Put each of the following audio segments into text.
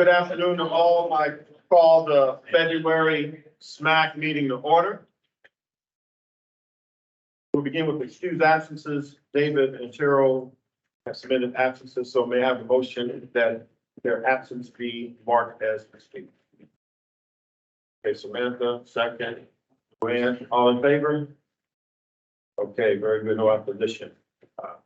Good afternoon to all. I call the February SMAC meeting to order. We'll begin with excused absences. David and Cheryl have submitted absences, so may I have a motion that their absence be marked as excused. Okay, Samantha, second. Joanne, all in favor? Okay, very good, no opposition.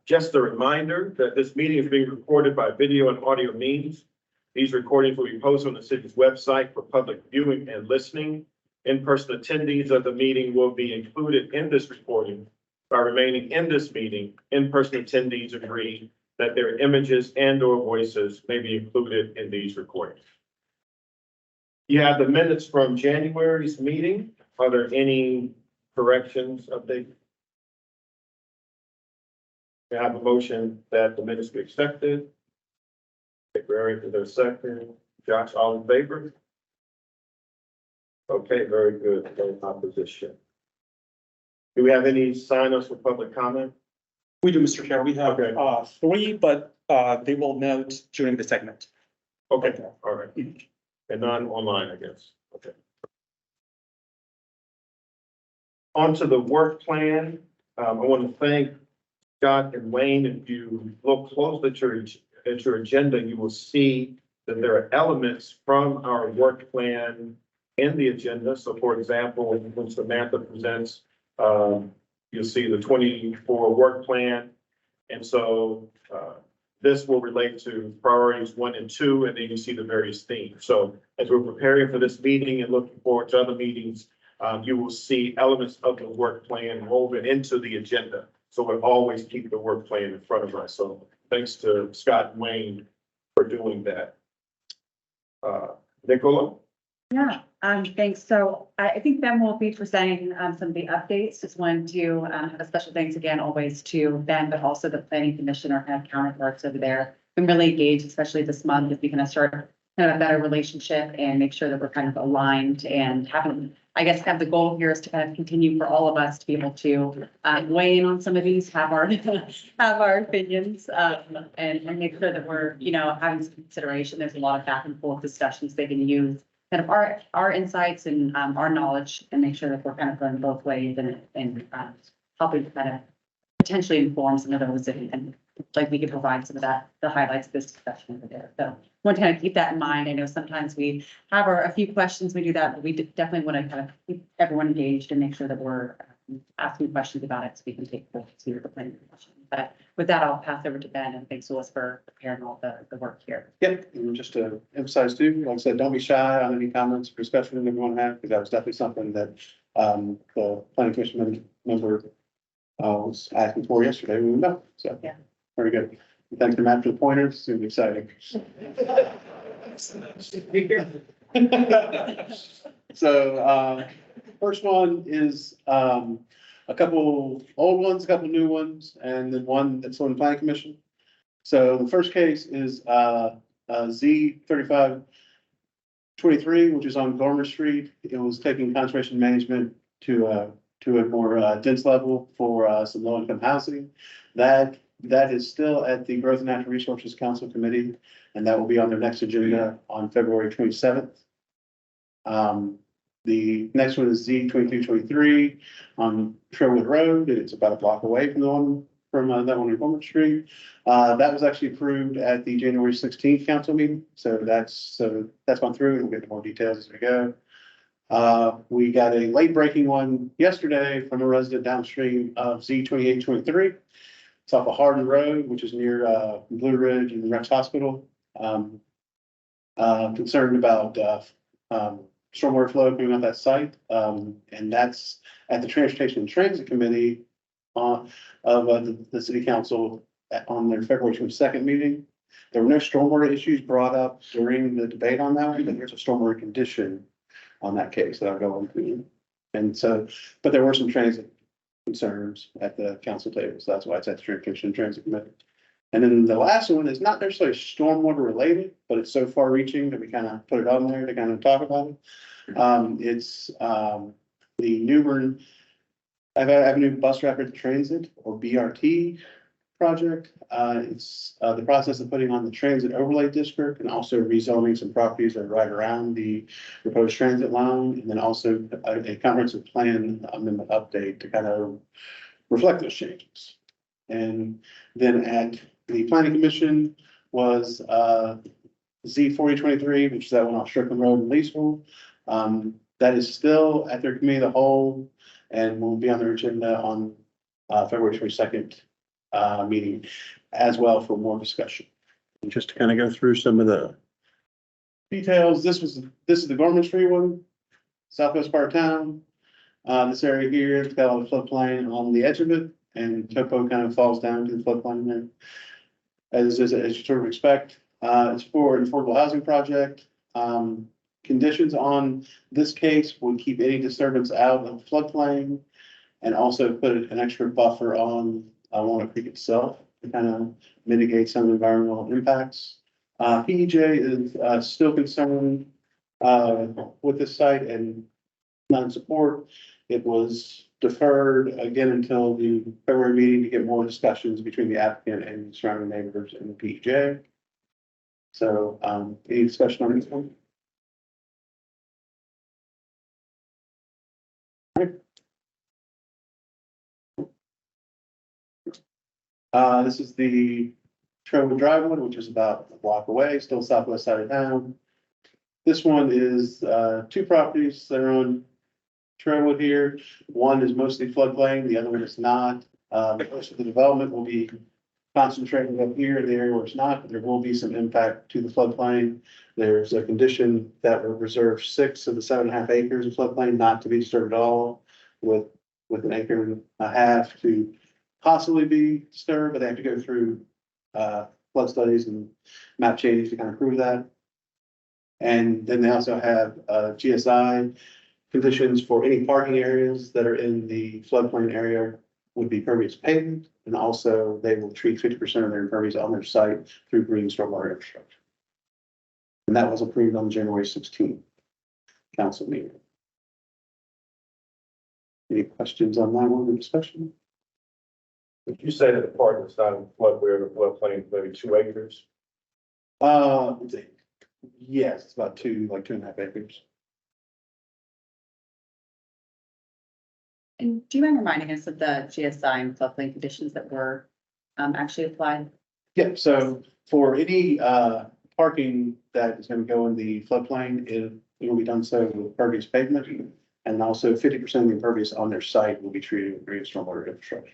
Just a reminder that this meeting is being recorded by video and audio means. These recordings will be posted on the city's website for public viewing and listening. In-person attendees of the meeting will be included in this recording. By remaining in this meeting, in-person attendees agree that their images and/or voices may be included in these recordings. You have the minutes from January's meeting. Are there any corrections, updates? We have a motion that the minutes be accepted. Barry, is there a second? Josh, all in favor? Okay, very good. No opposition. Do we have any sign-ups for public comment? We do, Mr. Chair. We have Okay. 3, but they will note during the segment. Okay, all right. And none online, I guess. Okay. On to the work plan. I want to thank Scott and Wayne. If you look close at your agenda, you will see that there are elements from our work plan in the agenda. So for example, when Samantha presents, you'll see the 24 work plan. And so this will relate to priorities 1 and 2, and then you see the various themes. So as we're preparing for this meeting and looking forward to other meetings, you will see elements of the work plan woven into the agenda. So we'll always keep the work plan in front of us. So thanks to Scott and Wayne for doing that. Nicola? Yeah, thanks. So I think Ben will be presenting some of the updates. Just wanted to have a special thanks again, always to Ben, but also the planning commission, our kind of counterparts over there. Been really engaged, especially this month, as we kind of start kind of a better relationship and make sure that we're kind of aligned and having, I guess, the goal here is to kind of continue for all of us to be able to weigh in on some of these, have our opinions, and make sure that we're, having some consideration. There's a lot of back and forth discussions they can use kind of our insights and our knowledge, and make sure that we're kind of going both ways and helping to kind of potentially inform some of those and like we could provide some of the highlights of this discussion over there. So want to kind of keep that in mind. I know sometimes we have a few questions, we do that, but we definitely want to kind of keep everyone engaged and make sure that we're asking questions about it so we can take full to the planning commission. But with that, I'll pass over to Ben, and thanks, Willis, for preparing all the work here. Yep, and just to emphasize too, like I said, don't be shy on any comments or discussion that you want to have, because that was definitely something that the planning commission member was asking for yesterday. We know, so Yeah. Very good. Thanks to Matt for the pointers. It's gonna be exciting. So first one is a couple old ones, a couple new ones, and then one that's on the planning commission. So the first case is Z3523, which is on Gormer Street. It was taking conservation management to a more dense level for some low-income housing. That is still at the Growth and Natural Resources Council Committee, and that will be on their next agenda on February 27th. The next one is Z2223 on Trailwood Road. It's about a block away from the one from that one on Gorman Street. That was actually approved at the January 16th council meeting. So that's gone through, and we'll get more details as we go. We got a late breaking one yesterday from a resident downstream of Z2823. It's off of Hardin Road, which is near Blue Ridge and Rex Hospital. Concerned about stormwater flow coming off that site, and that's at the Transportation and Transit Committee of the City Council on their February 22nd meeting. There were no stormwater issues brought up during the debate on that one, but there's a stormwater condition on that case that I'll go into. And so, but there were some transit concerns at the council table, so that's why it's at the Transportation and Transit Committee. And then the last one is not necessarily stormwater related, but it's so far reaching that we kind of put it on there to kind of talk about it. It's the New Bern Avenue Bus Rapid Transit, or BRT. project. It's the process of putting on the transit overlay district and also rezoning some properties that are right around the proposed transit line. And then also a comprehensive plan amendment update to kind of reflect those changes. And then at the planning commission was Z 4023, which is that one off Strickland Road in Leesville. That is still at their committee of the whole and will be on their agenda on February 22nd meeting as well for more discussion. And just to kind of go through some of the details, this is the Gorman Street one, southwest part of town. This area here, it's got all the floodplain on the edge of it, and topo kind of falls down to the floodplain there. As you sort of expect, it's for an affordable housing project. Conditions on this case would keep any disturbance out of the floodplain and also put an extra buffer on Walnut Creek itself to kind of mitigate some environmental impacts. PEJ is still concerned with this site and not in support. It was deferred again until the February meeting to get more discussions between the applicant and surrounding neighbors and the PEJ. So any discussion on this one? This is the Trailwood Drive one, which is about a block away, still southwest side of town. This one is two properties that are on Trailwood here. One is mostly floodplain, the other one is not. Most of the development will be concentrated up here in the area where it's not, but there will be some impact to the floodplain. There's a condition that will reserve 6 of the 7.5 acres of floodplain not to be disturbed at all, with an acre and a half to possibly be disturbed, but they have to go through flood studies and map changes to kind of prove that. And then they also have GSI conditions for any parking areas that are in the floodplain area would be pervious pavement, and also they will treat 50% of their impervious on their site through green stormwater infrastructure. And that was approved on January 16th council meeting. Any questions on that one or discussion? Would you say that the part that's not in flood, where the floodplain is maybe 2 acres? Yes, it's about 2.5 acres. And do you mind reminding us of the GSI and floodplain conditions that were actually applied? Yeah, so for any parking that is going to go in the floodplain, it will be done so with pervious pavement, and also 50% of the impervious on their site will be treated with green stormwater infrastructure.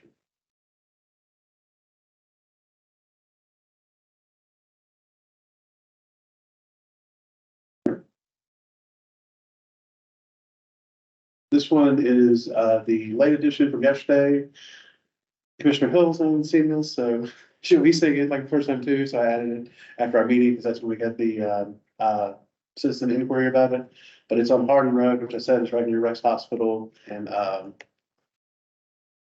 This one is the late edition from yesterday. Commissioner Hills hasn't seen this, so she'll be seeing it like the first time too. So I added it after our meeting because that's when we got the citizen inquiry about it. But it's on Hardin Road, which I said is right near Rex Hospital and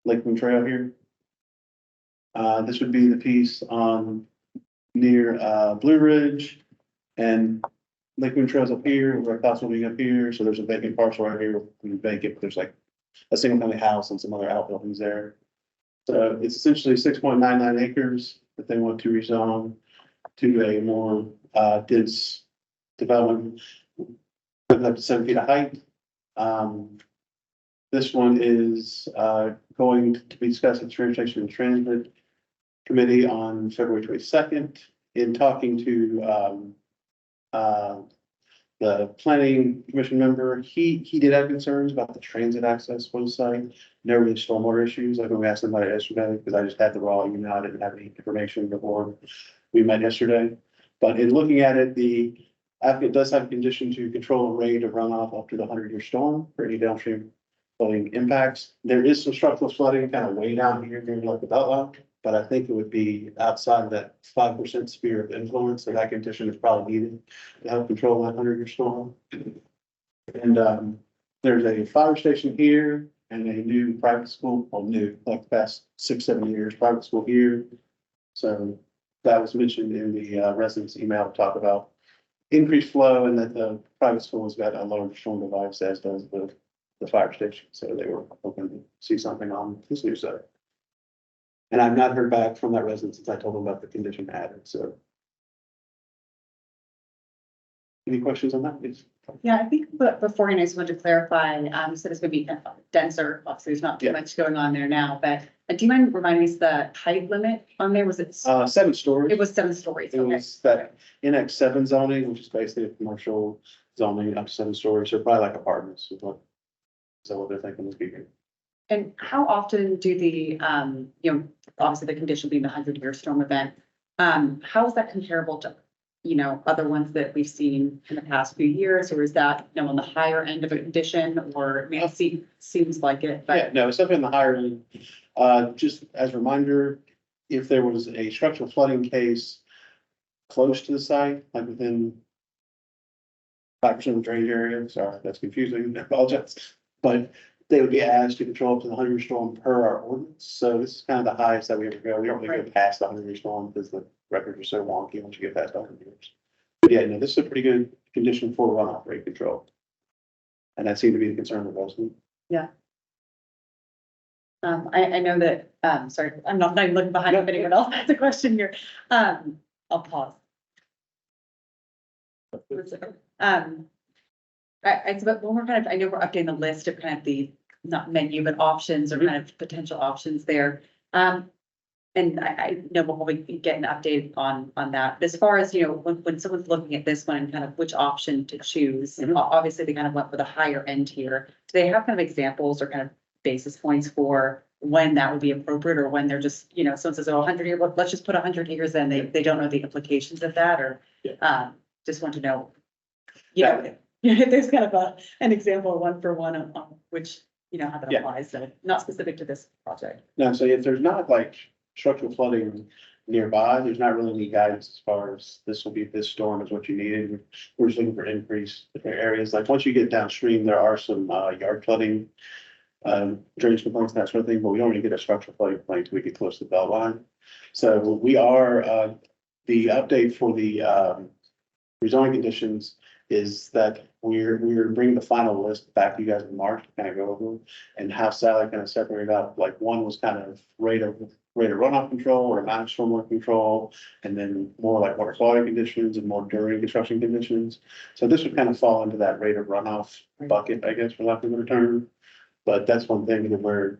Lakeland Trail here. This would be the piece on near Blue Ridge and Lakeland Trail's up here, Rex Hospital being up here. So there's a vacant parcel right here. We vacant, but there's like a single family house and some other outbuildings there. So it's essentially 6.99 acres that they want to rezone to a more dense development with up to 7 feet of height. This one is going to be discussed at the Transportation and Transit Committee on February 22nd. In talking to the planning commission member, he did have concerns about the transit access for the site. No really stormwater issues. Like when we asked him about it yesterday, because I just had the raw email, I didn't have any information before we met yesterday. But in looking at it, the applicant does have a condition to control a rate of runoff up to the 100-year storm for any downstream flooding impacts. There is some structural flooding kind of way down here near like the belt line, but I think it would be outside that 5% sphere of influence. So that condition is probably needed to help control that 100-year storm. And there's a fire station here and a new private school, well, new, like the past 6-7 years, private school here. So that was mentioned in the residents email to talk about increased flow and that the private school has got a large storm device, as does the fire station. So they were hoping to see something on this new site. And I've not heard back from that resident since I told them about the condition added, so. Any questions on that, please? Yeah, I think, but beforehand, I just wanted to clarify, you said it's gonna be denser, obviously, there's not too Yeah. much going on there now, but do you mind reminding us the height limit on there? Was it, 7 stories. it was 7 stories, It okay. was that NX7 zoning, which is basically a commercial zoning up to 7 stories, so probably like apartments is what. Is that what they're thinking is bigger? And how often do the, you know, obviously the condition being the 100-year storm event, how is that comparable to, you know, other ones that we've seen in the past few years? Or is that, you know, on the higher end of a condition, or, I mean, it seems like it, Yeah, but, no, it's up in the higher end. Just as a reminder, if there was a structural flooding case close to the site, like within 5% of the drainage area, sorry, that's confusing, I apologize. But they would be asked to control up to the 100-year storm per our ordinance. So this is kind of the highest that we ever go. We don't really go past the 100-year storm because the records are so wonky once you get past 100 years. But yeah, no, this is a pretty good condition for runoff rate control. And that seemed to be the concern of most of them. I know that, sorry, I'm not even looking behind if anyone else has a question here. I'll pause. But when we're kind of, I know we're updating the list of kind of the, not menu, but options or kind of potential options there. And I know we'll probably get an update on that. As far as, you know, when someone's looking at this one and kind of which option to choose, and obviously they kind of went with a higher end here. Do they have kind of examples or kind of basis points for when that would be appropriate, or when they're just, you know, someone says, oh, 100 years, let's just put 100 years in, they don't know the implications of that, or just want to know, you know, if there's kind of an example, one for one on which, you know, how that Yeah. applies, so not specific to this project. No, so if there's not like structural flooding nearby, there's not really any guidance as far as this will be, this storm is what you needed. We're just looking for increase in areas. Like once you get downstream, there are some yard flooding, drainage complaints, that sort of thing, but we don't really get a structural flooding complaint until we get close to the belt line. So we are, the update for the rezoning conditions is that we're bringing the final list back to you guys in March to kind of go over them, and how Sally kind of separated out, like one was kind of rate of runoff control or amount of stormwater control, and then more like water quality conditions and more during construction conditions. So this would kind of fall into that rate of runoff bucket, I guess, for lack of a better term. But that's one thing that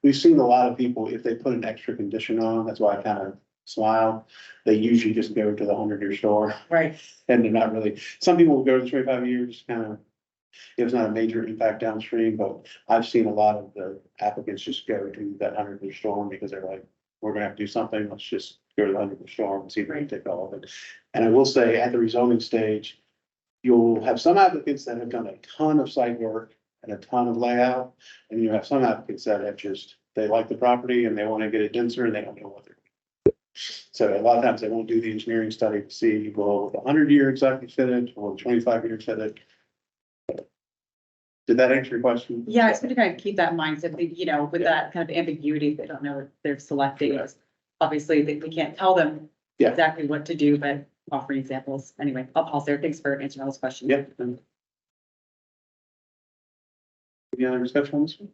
we've seen a lot of people, if they put an extra condition on, that's why I kind of smile. They usually just go to the 100-year storm. Right. And they're not really, some people will go to 25 years, kind of, it was not a major impact downstream, but I've seen a lot of the applicants just go to that 100-year storm because they're like, we're gonna have to do something, let's just go to the 100-year storm and see if we can take all of it. And I will say, at the rezoning stage, you'll have some applicants that have done a ton of site work and a ton of layout, and you have some applicants that have just, they like the property and they want to get it denser and they don't know what they're doing. So a lot of times they won't do the engineering study to see, will the 100-year exactly fit it, or the 25-year fit it? Did that answer your question? Yeah, it's going to kind of keep that in mind, so that, you know, with that kind of ambiguity, they don't know what they're selecting. Yeah. Obviously, we can't tell them Yeah. exactly what to do, but offering examples. Anyway, I'll pause there. Thanks for answering all those questions. Yeah. Any other discussion on this one?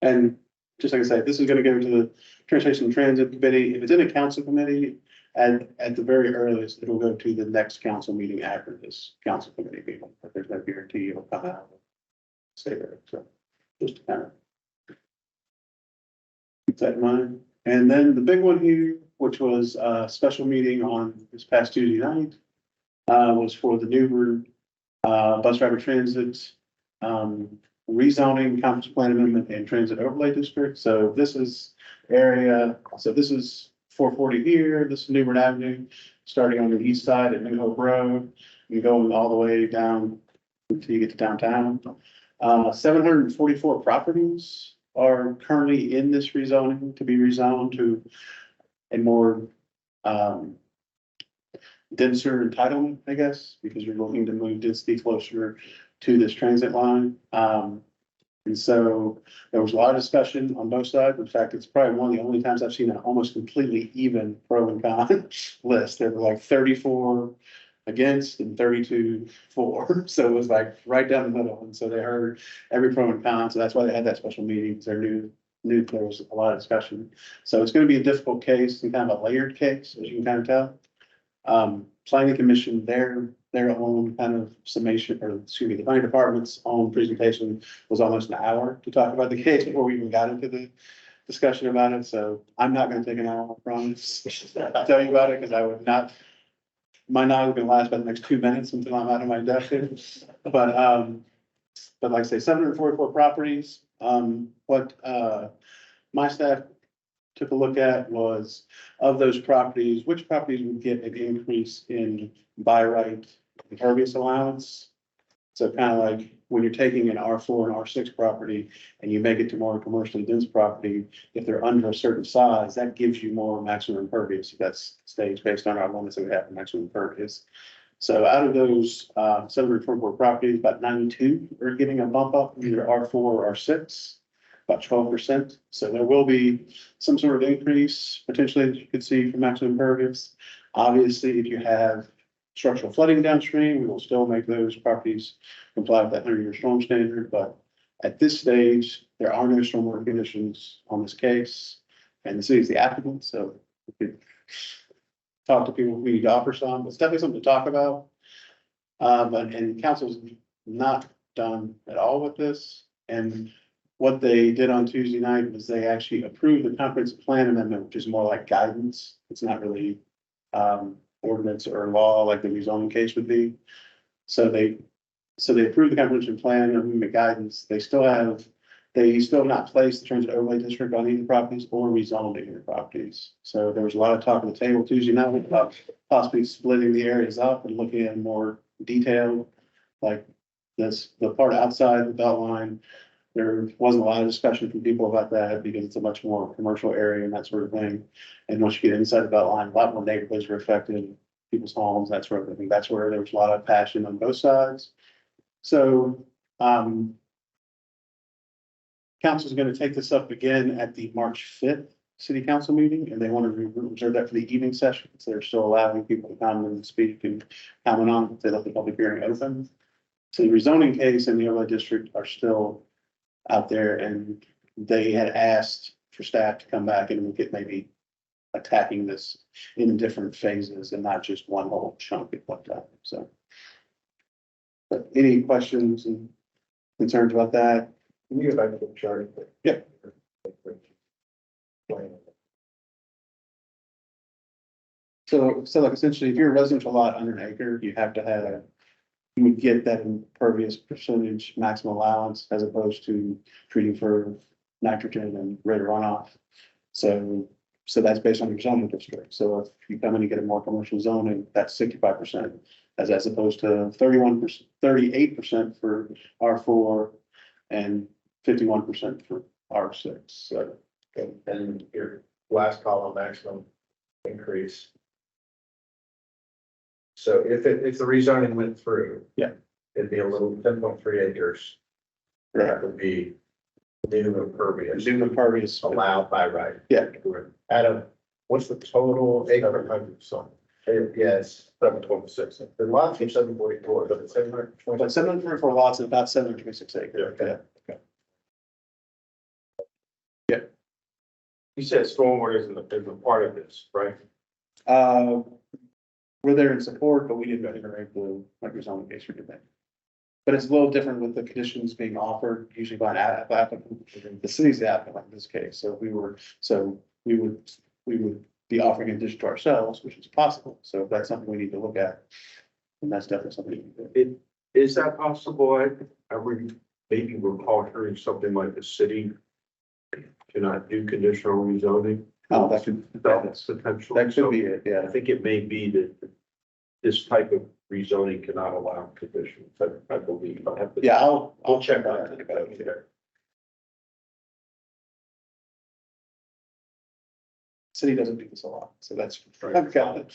And just like I said, this is gonna go to the Transportation and Transit Committee. If it's in a council committee, and at the very earliest, it'll go to the next council meeting after this council committee meeting, but there's no guarantee it'll come out. Stay there, so just to kind of keep that in mind. And then the big one here, which was a special meeting on this past Tuesday night, was for the Newbern bus driver transit rezoning, comprehensive plan amendment, and transit overlay district. So this is area, so this is 440 here, this is Newbern Avenue, starting on the east side at New Hope Road, and going all the way down until you get to downtown. 744 properties are currently in this rezoning to be rezoned to a more denser entitlement, I guess, because you're looking to move density closer to this transit line. And so there was a lot of discussion on both sides. In fact, it's probably one of the only times I've seen an almost completely even pro and con list. There were like 34 against and 32 for. So it was like right down the middle. And so they heard every pro and con. So that's why they had that special meeting, because they knew knew there was a lot of discussion. So it's gonna be a difficult case and kind of a layered case, as you can kind of tell. Planning commission, their own kind of summation, or excuse me, the planning department's own presentation was almost an hour to talk about the case before we even got into the discussion about it. So I'm not gonna take an hour, I promise. I'll tell you about it, because I would not, my knowledge is gonna last about the next 2 minutes until I'm out of my desk here. But like I say, 744 properties, what, my staff took a look at was, of those properties, which properties would get an increase in by right impervious allowance? So kind of like when you're taking an R4 and R6 property and you make it to more commercially dense property, if they're under a certain size, that gives you more maximum impervious. That's staged based on our limits that we have for maximum impervious. So out of those 724 properties, about 92 are getting a bump up, either R4 or R6, about 12%. So there will be some sort of increase potentially that you could see for maximum impervious. Obviously, if you have structural flooding downstream, we will still make those properties comply with that 100-year storm standard. But at this stage, there are no stormwater conditions on this case, and the city is the applicant, so we could talk to people we need to offer some. It's definitely something to talk about. And council's not done at all with this. And what they did on Tuesday night was they actually approved the comprehensive plan amendment, which is more like guidance. It's not really ordinance or law like the rezoning case would be. So they approved the comprehensive plan amendment guidance. They still have not placed the transit overlay district on either properties or rezoned either properties. So there was a lot of talk on the table Tuesday night about possibly splitting the areas up and looking at more detail, like the part outside the belt line. There wasn't a lot of discussion from people about that because it's a much more commercial area and that sort of thing. And once you get inside the belt line, a lot more neighborhoods are affected, people's homes, that sort of thing. That's where there was a lot of passion on both sides. So, council is going to take this up again at the March 5th city council meeting, and they want to reserve that for the evening session. So they're still allowing people to come and speak and comment on if they let the public hearing open. So the rezoning case and the overlay district are still out there, and they had asked for staff to come back and look at maybe attacking this in different phases and not just one whole chunk at one time. So, but any questions and concerns about that? Can you go back to the chart? Yeah. So like essentially, if you're a residential lot under an acre, you have to have, you would get that impervious percentage maximum allowance as opposed to treating for nitrogen and rate of runoff. So that's based on your zoning district. So if you come in and get a more commercial zoning, that's 65% as opposed to 31%, 38% for R4 and 51% for R6. So, And your last column, maximum increase. So if the rezoning went through. Yeah. It'd be a little 10.3 acres. That would be new impervious. New impervious Allowed by right. Yeah. Adam, what's the total acre? 700, so. Yes, 726. The lots are 744, but it's 720. But 744 lots and about 726 acres. Okay. Yeah. You said stormwater is a part of this, right? We're there in support, but we didn't integrate the zoning case for that. But it's a little different with the conditions being offered usually by an applicant. The city's the applicant in this case, so we would be offering in addition to ourselves, which is possible. So that's something we need to look at. And that's definitely something we can do. Is that possible? Maybe we're altering something like the city to not do conditional rezoning. Oh, that could, That's potential. that could be it, yeah. I think it may be that this type of rezoning cannot allow conditions. I believe. I have to. Yeah, I'll check check on that. it. City doesn't do this a lot, so that's. Right. I've got it.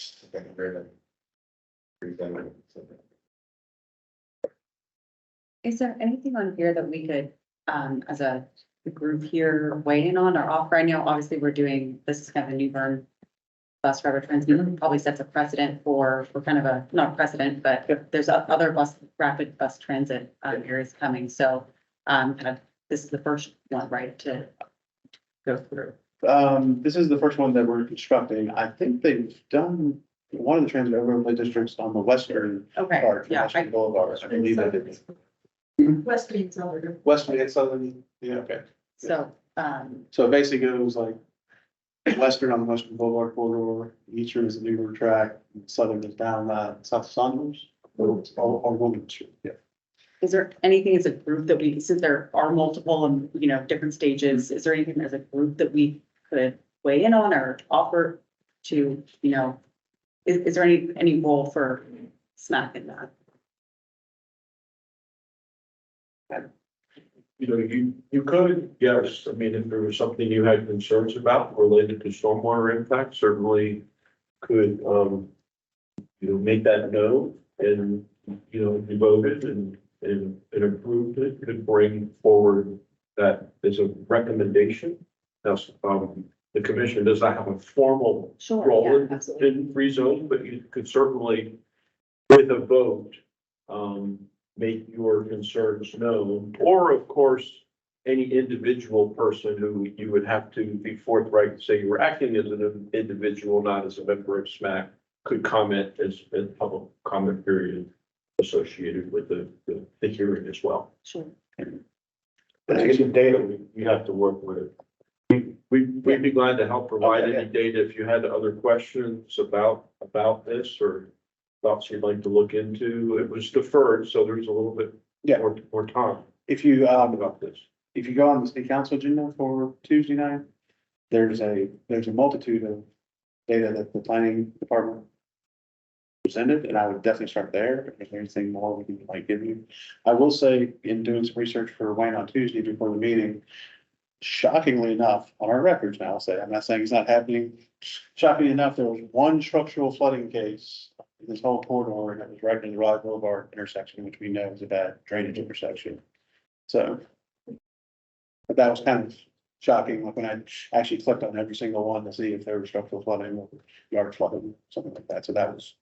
Is there anything on here that we could, as a group here, weigh in on or offer? I know obviously this is kind of a New Bern bus rapid transit, probably sets a precedent for kind of a, not precedent, but there's other rapid bus transit areas coming. So kind of, this is the first one, right, to go through? This is the first one that we're constructing. I think they've done one of the transit overlay districts on the western Okay, part, yeah, Western Boulevard. I believe they did. Western and Southern. Western and southern, yeah, okay. so, So it basically goes like western on the Western Boulevard corridor, eastern is the New River track, and southern is down, South Saunders. Or Woman Street, yeah. is there anything as a group that we, since there are multiple and, you know, different stages, is there anything as a group that we could weigh in on or offer to, you know, is there any role for SMAC in that? You know, you could, yes, I mean, if there was something you had concerns about related to stormwater impact, certainly could, make that known and, be voted and approved it, could bring forward that as a recommendation. Now, the commission does not have a formal Sure, role yeah, in absolutely. rezone, but you could certainly, with a vote, make your concerns known, or of course, any individual person who you would have to be forthright and say you were acting as an individual, not as a member of SMAC, could comment as a public comment period associated with the hearing as well. Sure. But to get the data, we have to work with it. We'd be glad to help provide Okay, any data if you had other questions about this or thoughts you'd like to look into. It was deferred, so there's a little bit Yeah. more time If you, to talk about this. if you go on the city council agenda for Tuesday night, there's a multitude of data that the planning department presented, and I would definitely start there. If there's anything more we can like give you. I will say, in doing some research for Wayne on Tuesday before the meeting, shockingly enough, on our records now, I'll say, I'm not saying it's not happening. Shockingly enough, there was one structural flooding case in this whole corridor, and it was right in the Raleigh Boulevard intersection, which we know is a bad drainage intersection. So. But that was kind of shocking, like when I actually clicked on every single one to see if there was structural flooding or yard flooding, something like that. So that was.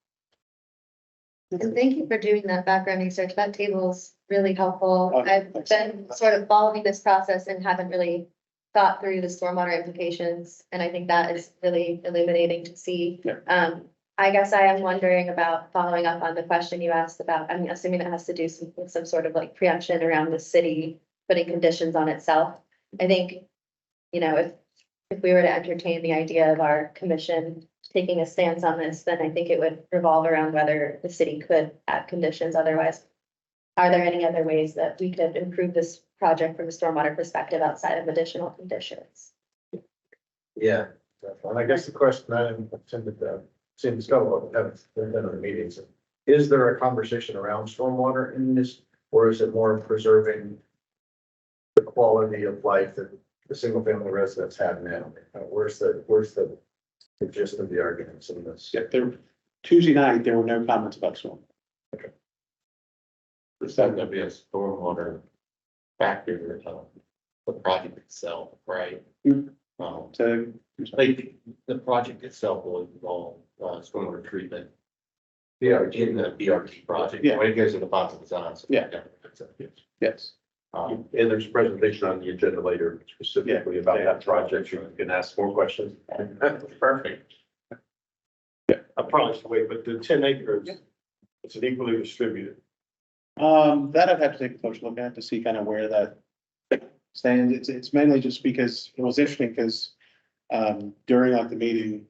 And thank you for doing that background research. That table's really helpful. Oh, I've thanks. been sort of following this process and haven't really thought through the stormwater implications. And I think that is really illuminating to see. Yeah. I guess I am wondering about following up on the question you asked about, I'm assuming it has to do with some sort of like preemption around the city putting conditions on itself. I think, if we were to entertain the idea of our commission taking a stance on this, then I think it would revolve around whether the city could add conditions. Otherwise, are there any other ways that we could improve this project from a stormwater perspective outside of additional conditions? Yeah. And I guess the question I intended to see discuss what haven't been in the meetings. Is there a conversation around stormwater in this, or is it more preserving the quality of life that the single family residents have now? Where's the gist of the arguments in this? Yeah, Tuesday night, there were no comments about storm. There's not gonna be a stormwater factor, the project itself, right? So. Like, the project itself will involve, stormwater treatment. Yeah. In the BRT project, Yeah. when it goes to the final design. So Yeah. Yes. And there's a presentation on the agenda later specifically about that project. You can ask more questions. Perfect. I probably should wait, but the 10 acres, it's an equally distributed. That I'd have to take a closer look at to see kind of where that stands. It's mainly just because it was interesting because during like the meeting,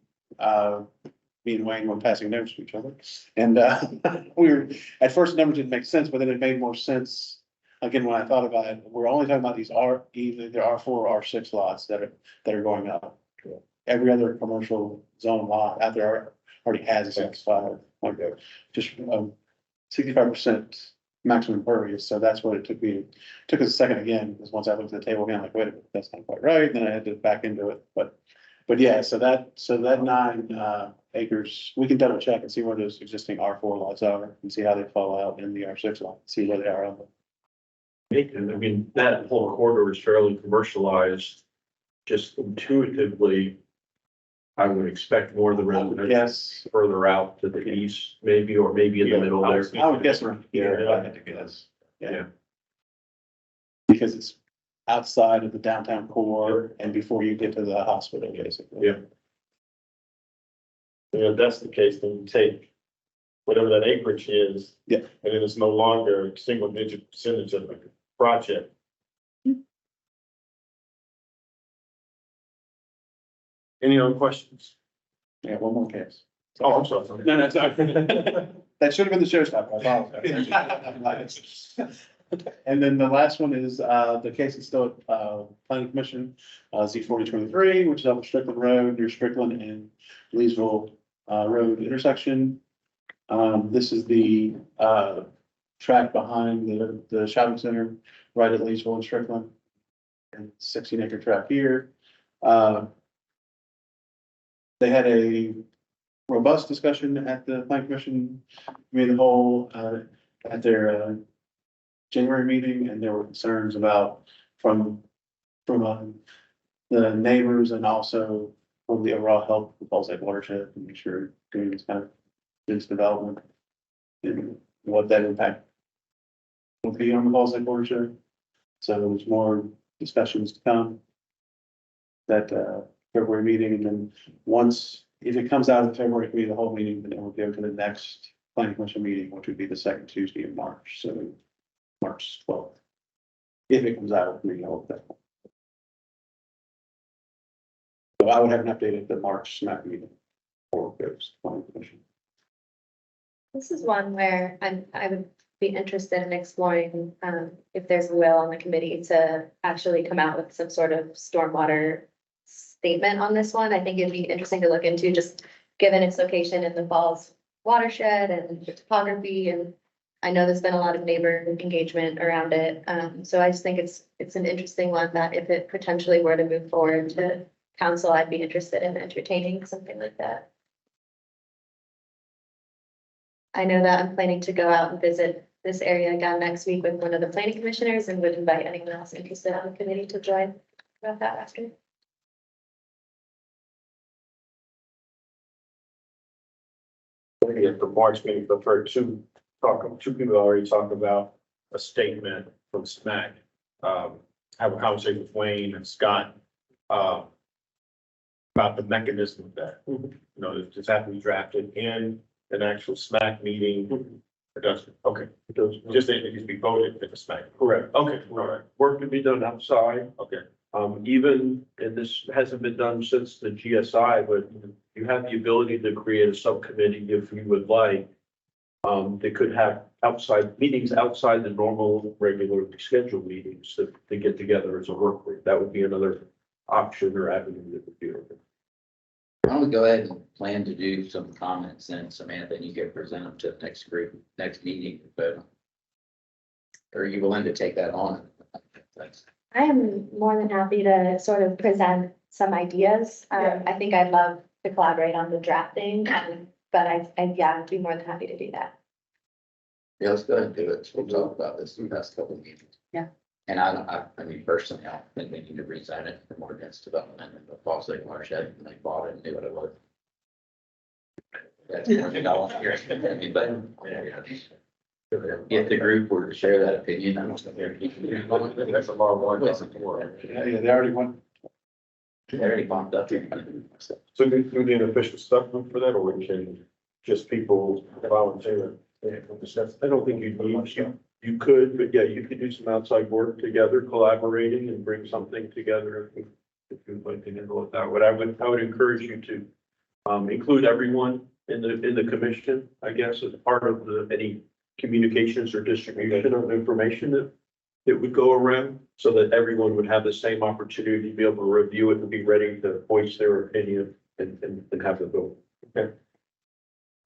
me and Wayne were passing notes to each other. And we were, at first the numbers didn't make sense, but then it made more sense. Again, when I thought about it, we're only talking about these either there are 4 or 6 lots that are going up. Every other commercial zone lot out there already has a 65, like just 65% maximum impervious. So that's what it took us a second again, because once I looked at the table again, like, wait a minute, that's not quite right. Then I had to back into it. But yeah, so that 9 acres, we can double check and see where those existing R4 lots are and see how they fall out in the R6 lot, see where they are on the. And I mean, that whole corridor is fairly commercialized. Just intuitively, I would expect more of the residents Yes. further out to the east, maybe, or maybe in the middle there. I would guess around here, if I had to guess. Yeah. Because outside of the downtown core and before you get to the hospital, basically. Yeah. If that's the case, then you take whatever that acreage is. Yeah. And then it's no longer a single digit percentage of the project. Any other questions? Yeah, one more case. Oh, I'm sorry. No, no, sorry. That should have been the showstopper. I apologize. And then the last one is, the case is still at, planning commission, Z 4023, which is up Strickland Road, near Strickland and Leesville, Road intersection. This is the, track behind the shopping center, right at Leesville and Strickland. And 16-acre track here. They had a robust discussion at the planning commission, made the whole, at their, January meeting, and there were concerns about from the neighbors and also from the overall health of the Falls Lake watershed, to make sure doing this kind of business development and what that impact will be on the Falls Lake watershed. So there's more discussions to come. That February meeting, and then once, if it comes out of the February committee, the whole meeting, then it will go to the next planning commission meeting, which would be the second Tuesday in March, so March 12th. If it comes out of the meeting, I hope that. So I would have an update at the March SMAC meeting for goes planning commission. This is one where I would be interested in exploring, if there's a will on the committee to actually come out with some sort of stormwater statement on this one. I think it'd be interesting to look into, just given its location in the falls watershed and the topography, and I know there's been a lot of neighbor engagement around it. So I just think it's an interesting one that if it potentially were to move forward to council, I'd be interested in entertaining something like that. I know that I'm planning to go out and visit this area again next week with one of the planning commissioners, and would invite anyone else interested on the committee to join about that after. At the March meeting, I've heard two people already talk about a statement from SMAC. Have a conversation with Wayne and Scott, about the mechanism of that. You know, it just have to be drafted in an actual SMAC meeting. It doesn't, okay, it does, just that it needs to be voted at the SMAC. Correct. Okay, all right, Work to be done outside. okay. Even, and this hasn't been done since the GSI, but you have the ability to create a subcommittee if you would like. They could have outside meetings outside the normal regularly scheduled meetings to get together as a work group. That would be another option or avenue that would be open. Why don't we go ahead and plan to do some comments, and Samantha, and you can present them to the next group, next meeting, but. Or are you willing to take that on? Thanks. I am more than happy to sort of present some ideas. I think I'd love to collaborate on the drafting, but I'd be more than happy to do that. Yeah, let's go ahead and do it. We'll talk about this in the past couple of meetings. Yeah. And I mean, personally, I don't think they need to resign it for more dense development in the Falls Lake watershed, and they bought it and knew what it was. That's one thing I want to hear. I mean, but if the group were to share that opinion, I don't think they're. That's a lot of work. Yeah, they already went. They already bumped up here. So do we need an official supplement for that, or we can just people volunteer? I don't think you need, you could, but yeah, you could do some outside work together, collaborating and bring something together if you'd like to handle it that way. I would encourage you to include everyone in the commission, I guess, as part of any communications or distribution of information that would go around, so that everyone would have the same opportunity to be able to review it and be ready to voice their opinion and have the vote. Okay.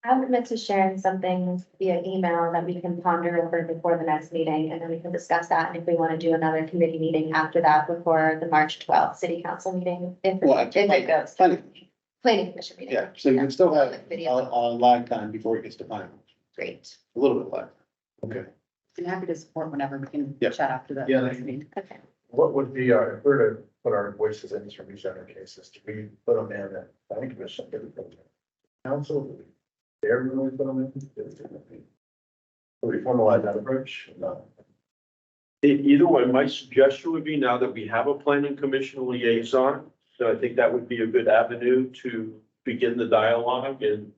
I'll commit to sharing something via email that we can ponder over before the next meeting, and then we can discuss that. And if we want to do another committee meeting after that, before the March 12th city council meeting, if it goes. Planning commission meeting. Yeah, so you can still have Video. a lag time before it gets to final, Great, a little bit lag. Okay. I'm happy to support whenever we can Yep. chat after the Yeah, next meeting. okay. What would be our, if we were to put our voices in from each other cases, do we put them in at planning commission, get it from the council? Do we everyone put them in? Do we formalize that approach? No. Either way, my suggestion would be now that we have a planning commission liaison, so I think that would be a good avenue to begin the dialogue and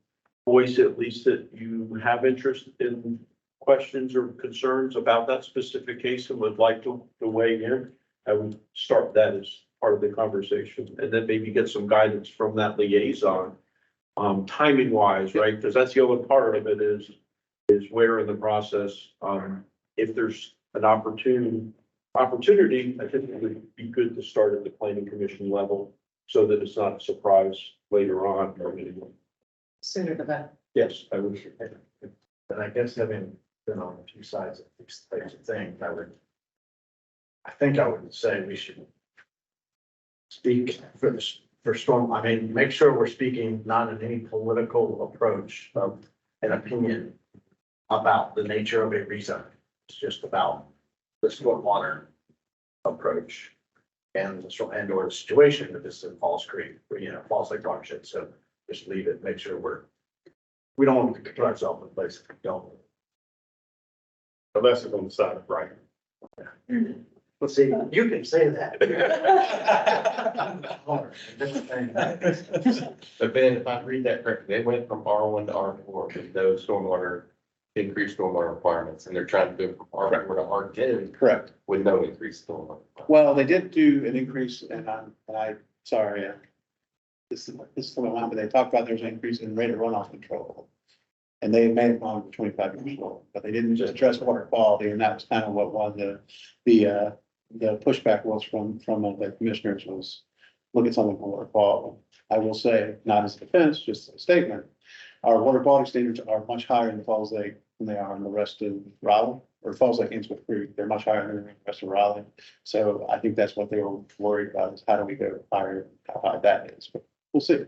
voice at least that you have interest in questions or concerns about that specific case and would like to weigh in. I would start that as part of the conversation and then maybe get some guidance from that liaison. Timing wise, right? Because that's the other part of it is where in the process, if there's an opportunity, I think it would be good to start at the planning commission level so that it's not a surprise later on. Sooner the better. Yes, I would. And I guess having been on a few sides of these types of things, I think I would say we should speak for storm, I mean, make sure we're speaking not in any political approach of an opinion about the nature of a rezon. It's just about the stormwater approach and the storm and or the situation that this is in Falls Creek, Falls Lake watershed. So just leave it, make sure we don't want to put ourselves in a place that we don't. Unless it's on the side of right. Let's see, you can say that. But Ben, if I read that correctly, they went from R1 to R4 with no increased stormwater requirements, and they're trying to go from R4 to R10 Correct. with no increased stormwater. Well, they did do an increase and sorry, this is from line, but they talked about there's an increase in rate of runoff control. And they made it on for 25 years old, but they didn't just address water quality, and that was kind of what one of the pushback was from the commissioners was look at something for water quality. I will say, not as a defense, just a statement, our water quality standards are much higher in Falls Lake than they are in the rest of Raleigh, or Falls Lake and Swift Creek. They're much higher than the rest of Raleigh. So I think that's what they were worried about is how do we go higher, how high that is, but we'll see.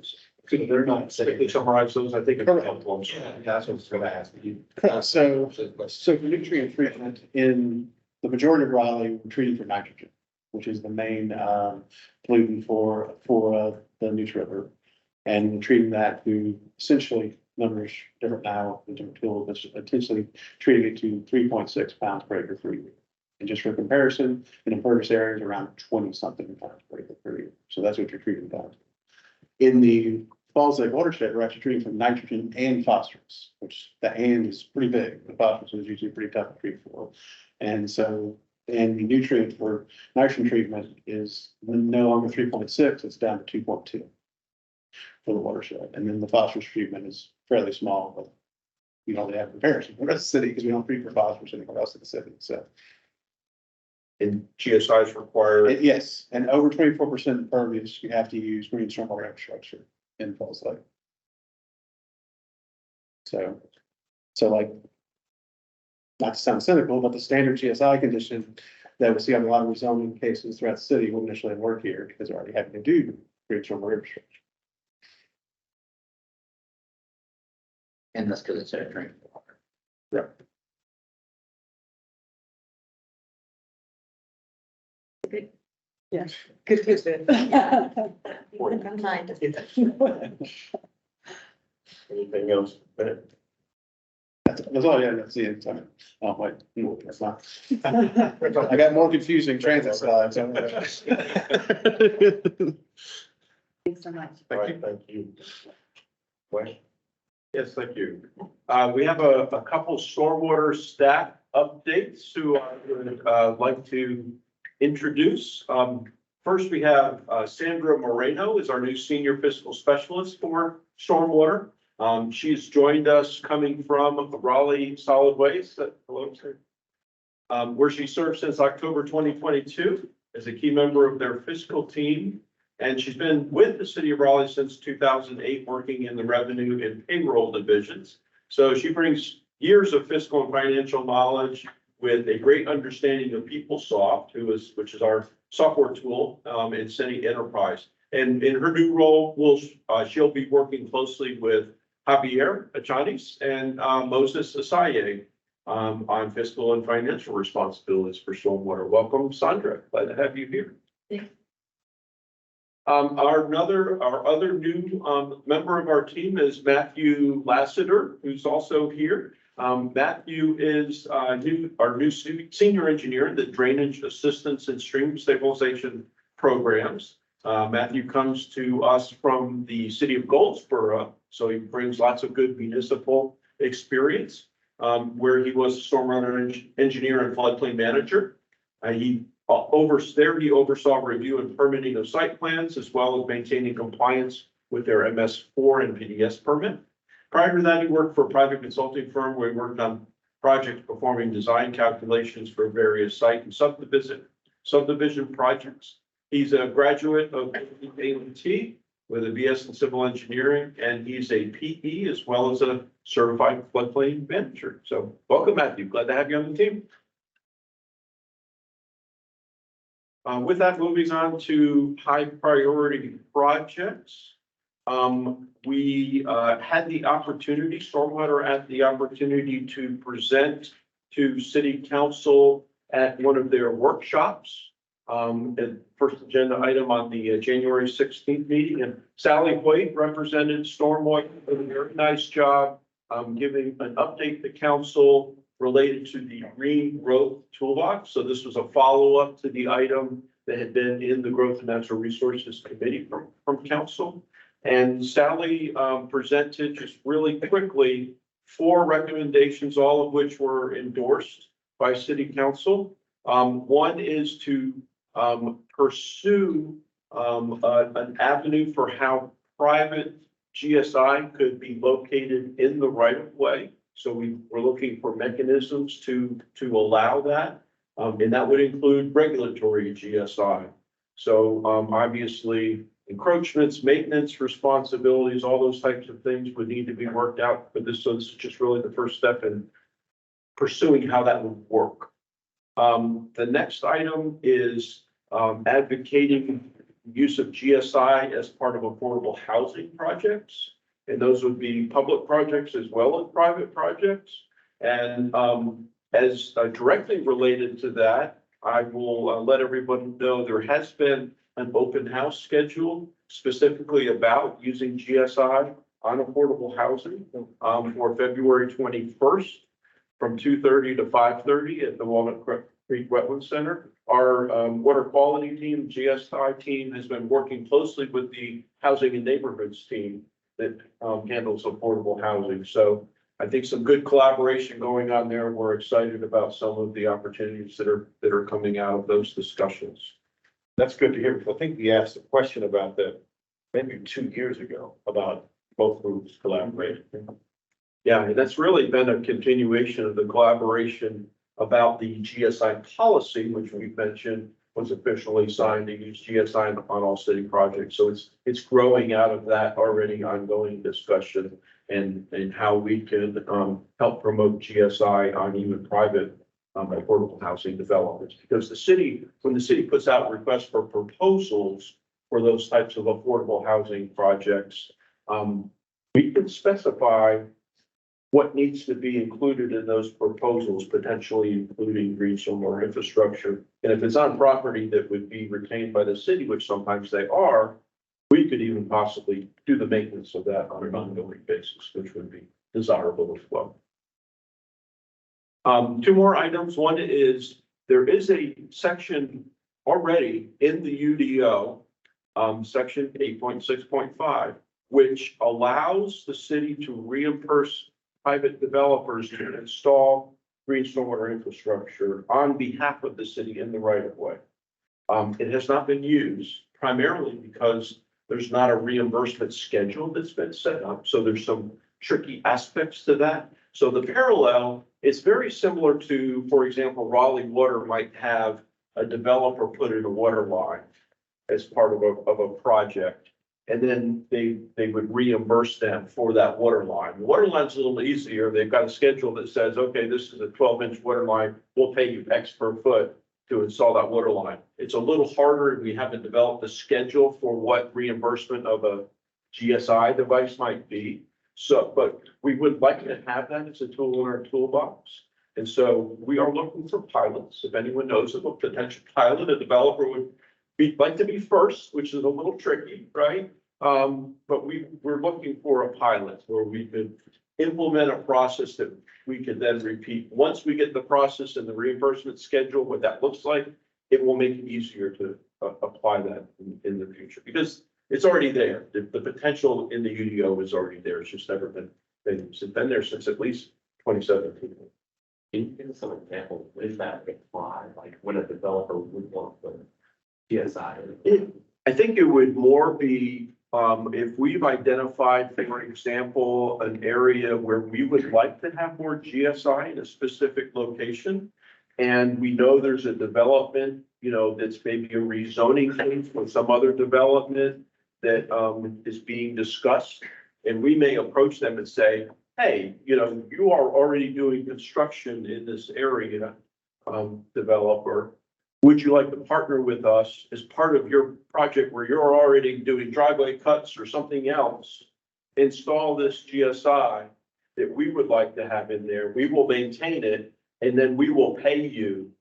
So they're not quickly summarize those, I think. Correct. Helpful. That's what I was gonna ask you. So for nutrient treatment in the majority of Raleigh, we're treating for nitrogen, which is the main pollutant for the Neuse River. And we're treating that to essentially numbers different now, the different tool, but essentially treating it to 3.6 pounds per acre per year. And just for comparison, in impervious areas around 20 something pounds per acre per year. So that's what you're treating down to. In the Falls Lake watershed, we're actually treating for nitrogen and phosphorus, which the and is pretty big. The phosphorus is usually pretty tough to treat for. And so, and the nutrient for nitrogen treatment is no longer 3.6, it's down to 2.2 for the watershed. And then the phosphorus treatment is fairly small, but we don't really have comparison with the rest of the city because we don't treat for phosphorus anywhere else in the city. So, And GSIs require. yes, and over 24% impervious, you have to use green stormwater infrastructure in Falls Lake. So like, not to sound cynical, but the standard GSI condition that we see on a lot of rezoning cases throughout the city will initially work here because they're already having to do green stormwater infrastructure. And that's because it's a drinking water. Right. Yes. Good. I'm kind. Anything else? That's all, yeah, that's the end time. Oh, wait, no, that's not. I got more confusing transit slides. Thanks so much. All right, thank you. Question? Yes, thank you. We have a couple stormwater staff updates who I would like to introduce. First, we have Sandra Moreno is our new senior fiscal specialist for stormwater. She's joined us coming from Raleigh Solid Waste, hello, sir. Where she served since October 2022 as a key member of their fiscal team. And she's been with the city of Raleigh since 2008, working in the revenue and payroll divisions. So she brings years of fiscal and financial knowledge with a great understanding of PeopleSoft, which is our software tool in city enterprise. And in her new role, she'll be working closely with Javier Achanis and Moses Asaye on fiscal and financial responsibilities for stormwater. Welcome, Sandra. Glad to have you here. Thanks. Our other new member of our team is Matthew Lassiter, who's also here. Matthew is our new senior engineer in the Drainage Assistance and Stream Stabilization Programs. Matthew comes to us from the city of Goldsboro, so he brings lots of good municipal experience, where he was a stormwater engineer and floodplain manager. He oversaw review and permitting of site plans, as well as maintaining compliance with their MS4 and PDS permit. Prior to that, he worked for a private consulting firm where he worked on projects performing design calculations for various site and subdivision projects. He's a graduate of A&T with a BS in civil engineering, and he's a PE as well as a certified floodplain manager. So welcome, Matthew. Glad to have you on the team. With that, moving on to high priority projects. We had the opportunity, Stormwater had the opportunity to present to City Council at one of their workshops. The first agenda item on the January 16th meeting, and Sally Hoyt represented Stormwater, did a very nice job giving an update to council related to the green growth toolbox. So this was a follow-up to the item that had been in the Growth and Natural Resources Committee from council. And Sally presented just really quickly 4 recommendations, all of which were endorsed by City Council. One is to pursue an avenue for how private GSI could be located in the right of way. So we're looking for mechanisms to allow that. And that would include regulatory GSI. So obviously encroachments, maintenance responsibilities, all those types of things would need to be worked out for this. So this is just really the first step in pursuing how that would work. The next item is advocating use of GSI as part of affordable housing projects. And those would be public projects as well as private projects. And as directly related to that, I will let everyone know there has been an open house scheduled specifically about using GSI on affordable housing for February 21st from 2:30 to 5:30 at the Walnut Creek Wetland Center. Our water quality team, GSI team, has been working closely with the Housing and Neighborhoods team that handles affordable housing. So I think some good collaboration going on there. We're excited about some of the opportunities that are coming out of those discussions. That's good to hear, because I think we asked a question about that maybe 2 years ago about both groups collaborating. Yeah, and that's really been a continuation of the collaboration about the GSI policy, which we mentioned was officially signed to use GSI on all city projects. So it's growing out of that already ongoing discussion and how we can help promote GSI on even private affordable housing developments. Because when the city puts out requests for proposals for those types of affordable housing projects, we can specify what needs to be included in those proposals, potentially including green stormwater infrastructure. And if it's on property that would be retained by the city, which sometimes they are, we could even possibly do the maintenance of that on an ongoing basis, which would be desirable as well. 2 more items. One is there is a section already in the UDO, section 8.6.5, which allows the city to reimburse private developers to install green stormwater infrastructure on behalf of the city in the right of way. It has not been used primarily because there's not a reimbursement schedule that's been set up. So there's some tricky aspects to that. So the parallel is very similar to, for example, Raleigh Water might have a developer put in a water line as part of a project. And then they would reimburse them for that water line. The water line's a little easier. They've got a schedule that says, okay, this is a 12-inch water line. We'll pay you X per foot to install that water line. It's a little harder. We haven't developed a schedule for what reimbursement of a GSI device might be. So, but we would like to have that as a tool in our toolbox. And so we are looking for pilots. If anyone knows of a potential pilot, a developer would like to be first, which is a little tricky, right? But we're looking for a pilot where we could implement a process that we could then repeat. Once we get the process and the reimbursement schedule, what that looks like, it will make it easier to apply that in the future, because it's already there. The potential in the UDO is already there. It's just never been it's been there since at least 2017. Can you give us some examples, when that apply, like when a developer would want the GSI? I think it would more be, if we've identified, for example, an area where we would like to have more GSI in a specific location. And we know there's a development, that's maybe a rezoning case with some other development that, is being discussed. And we may approach them and say, hey, you are already doing construction in this area, developer. Would you like to partner with us as part of your project where you're already doing driveway cuts or something else? Install this GSI that we would like to have in there. We will maintain it, and then we will pay you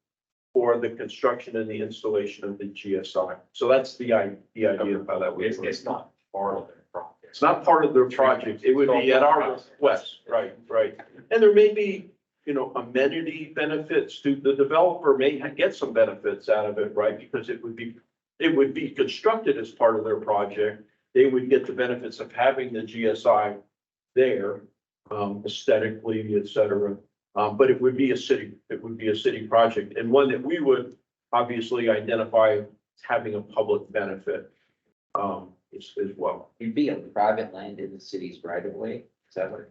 for the construction and the installation of the GSI. So that's the idea of how that would work. It's not part of their project. It's not part of their project. It would be at our request, right. And there may be, amenity benefits to the developer may get some benefits out of it, right? Because it would be constructed as part of their project. They would get the benefits of having the GSI there, aesthetically, et cetera. But it would be a city project, and one that we would obviously identify as having a public benefit, as well. You'd be on private land in the city's right of way, is that what?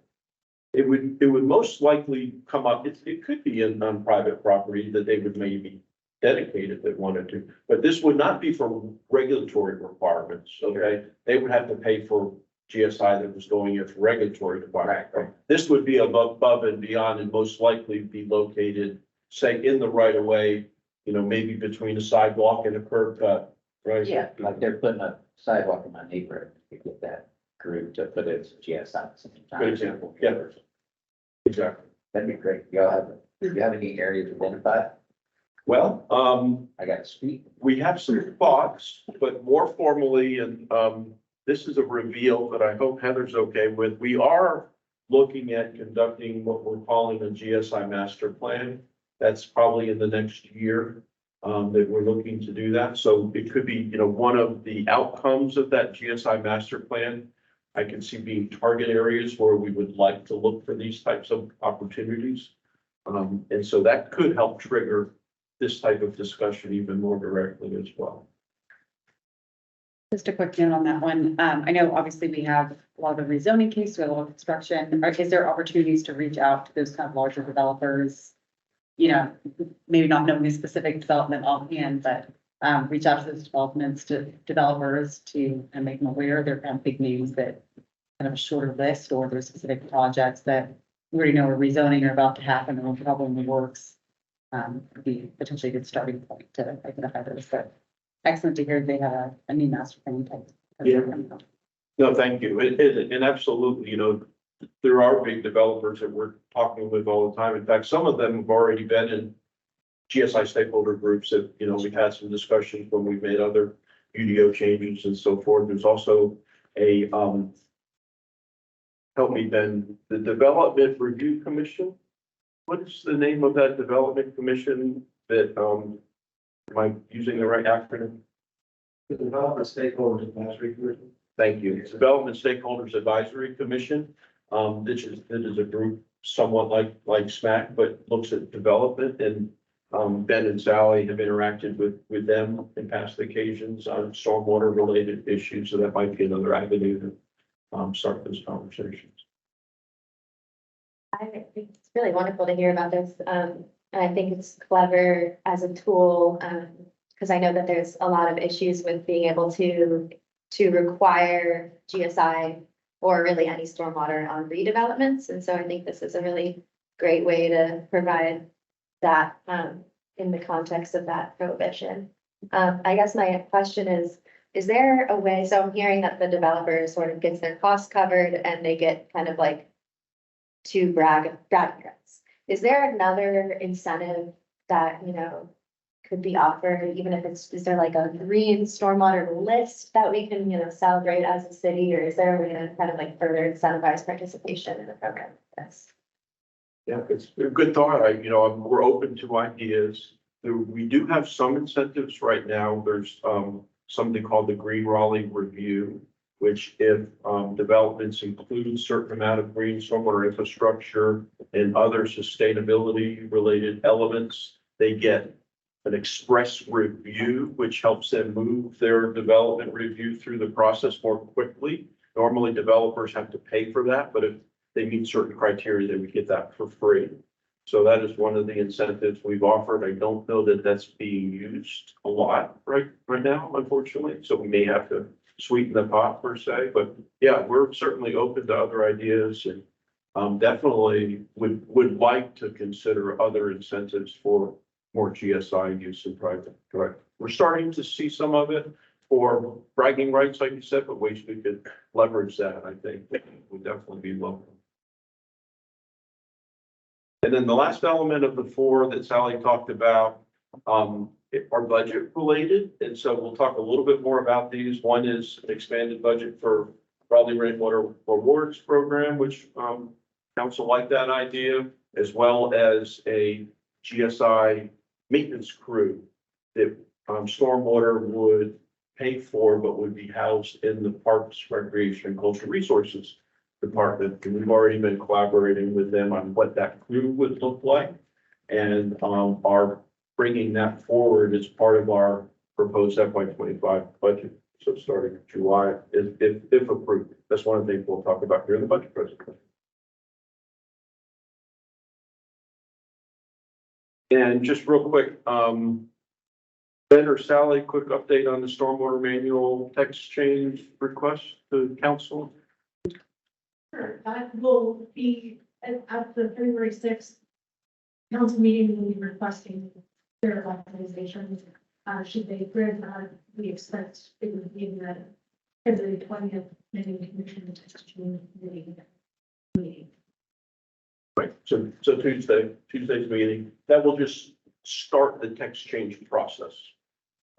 It would most likely come up, it could be on private property that they would maybe dedicate if they wanted to, but this would not be for regulatory requirements, okay? They would have to pay for GSI that was going in for regulatory requirements. Right. This would be above and beyond, and most likely be located, say, in the right of way, maybe between a sidewalk and a curb cut, right? Yeah, like they're putting a sidewalk in my neighborhood to get that group to put its GSI at the same time. Good example, yeah. Exactly. That'd be great. Do you have any areas identified? Well, I got to speak. we have some thoughts, but more formally, and, this is a reveal that I hope Heather's okay with. We are looking at conducting what we're calling a GSI master plan. That's probably in the next year, that we're looking to do that. So it could be, one of the outcomes of that GSI master plan. I can see being target areas where we would like to look for these types of opportunities. And so that could help trigger this type of discussion even more directly as well. Just a quick note on that one. I know obviously we have a lot of the rezoning case, we have a lot of construction. Is there opportunities to reach out to those kind of larger developers? Maybe not knowing a specific development offhand, but reach out to those developers to and make them aware they're kind of big names that kind of a shorter list, or there's specific projects that we already know are rezoning are about to happen or probably in the works. Would be potentially a good starting point to identify those, but excellent to hear they have a new master plan type. Yeah. No, thank you. And absolutely, there are big developers that we're talking with all the time. In fact, some of them have already been in GSI stakeholder groups that, we've had some discussions when we've made other UDO changes and so forth. There's also a, help me, Ben, the Development Review Commission. What is the name of that development commission that, am I using the right acronym? The Development Stakeholders Advisory Commission. Thank you. It's Development Stakeholders Advisory Commission. This is a group somewhat like SMAC, but looks at development, and Ben and Sally have interacted with them in past occasions on stormwater related issues. So that might be another avenue to start those conversations. I think it's really wonderful to hear about this. And I think it's clever as a tool, because I know that there's a lot of issues with being able to require GSI or really any stormwater on redevelopments. And so I think this is a really great way to provide that in the context of that prohibition. I guess my question is there a way, so I'm hearing that the developer sort of gets their costs covered and they get kind of like to bragging rights. Is there another incentive that, could be offered, even if it's, is there like a green stormwater list that we can, celebrate as a city, or is there a way to kind of like further incentivize participation in the program? Yes. Yeah, it's a good thought. We're open to ideas. We do have some incentives right now. There's something called the Green Raleigh Review, which if developments include a certain amount of green stormwater infrastructure and other sustainability related elements, they get an express review, which helps them move their development review through the process more quickly. Normally, developers have to pay for that, but if they meet certain criteria, they would get that for free. So that is one of the incentives we've offered. I don't know that that's being used a lot right now, unfortunately. So we may have to sweeten the pot per se, but yeah, we're certainly open to other ideas and definitely would like to consider other incentives for more GSI use in private. Correct. We're starting to see some of it for bragging rights, like you said, but ways we could leverage that, I think, would definitely be local. And then the last element of the four that Sally talked about are budget related. And so we'll talk a little bit more about these. One is an expanded budget for Raleigh Rainwater Rewards Program, which council liked that idea, as well as a GSI maintenance crew that Stormwater would pay for, but would be housed in the Parks, Recreation, and Cultural Resources Department. And we've already been collaborating with them on what that crew would look like, and are bringing that forward as part of our proposed FY25 budget. So starting in July, if approved, that's one of the things we'll talk about here in the budget presentation. And just real quick, Ben or Sally, quick update on the stormwater manual text change request to council. Sure, that will be at the February 6th council meeting, we'll be requesting their authorization. Should they grant that, we expect it would be in the February 20th planning commission text change meeting. Right, so Tuesday's meeting, that will just start the text change process.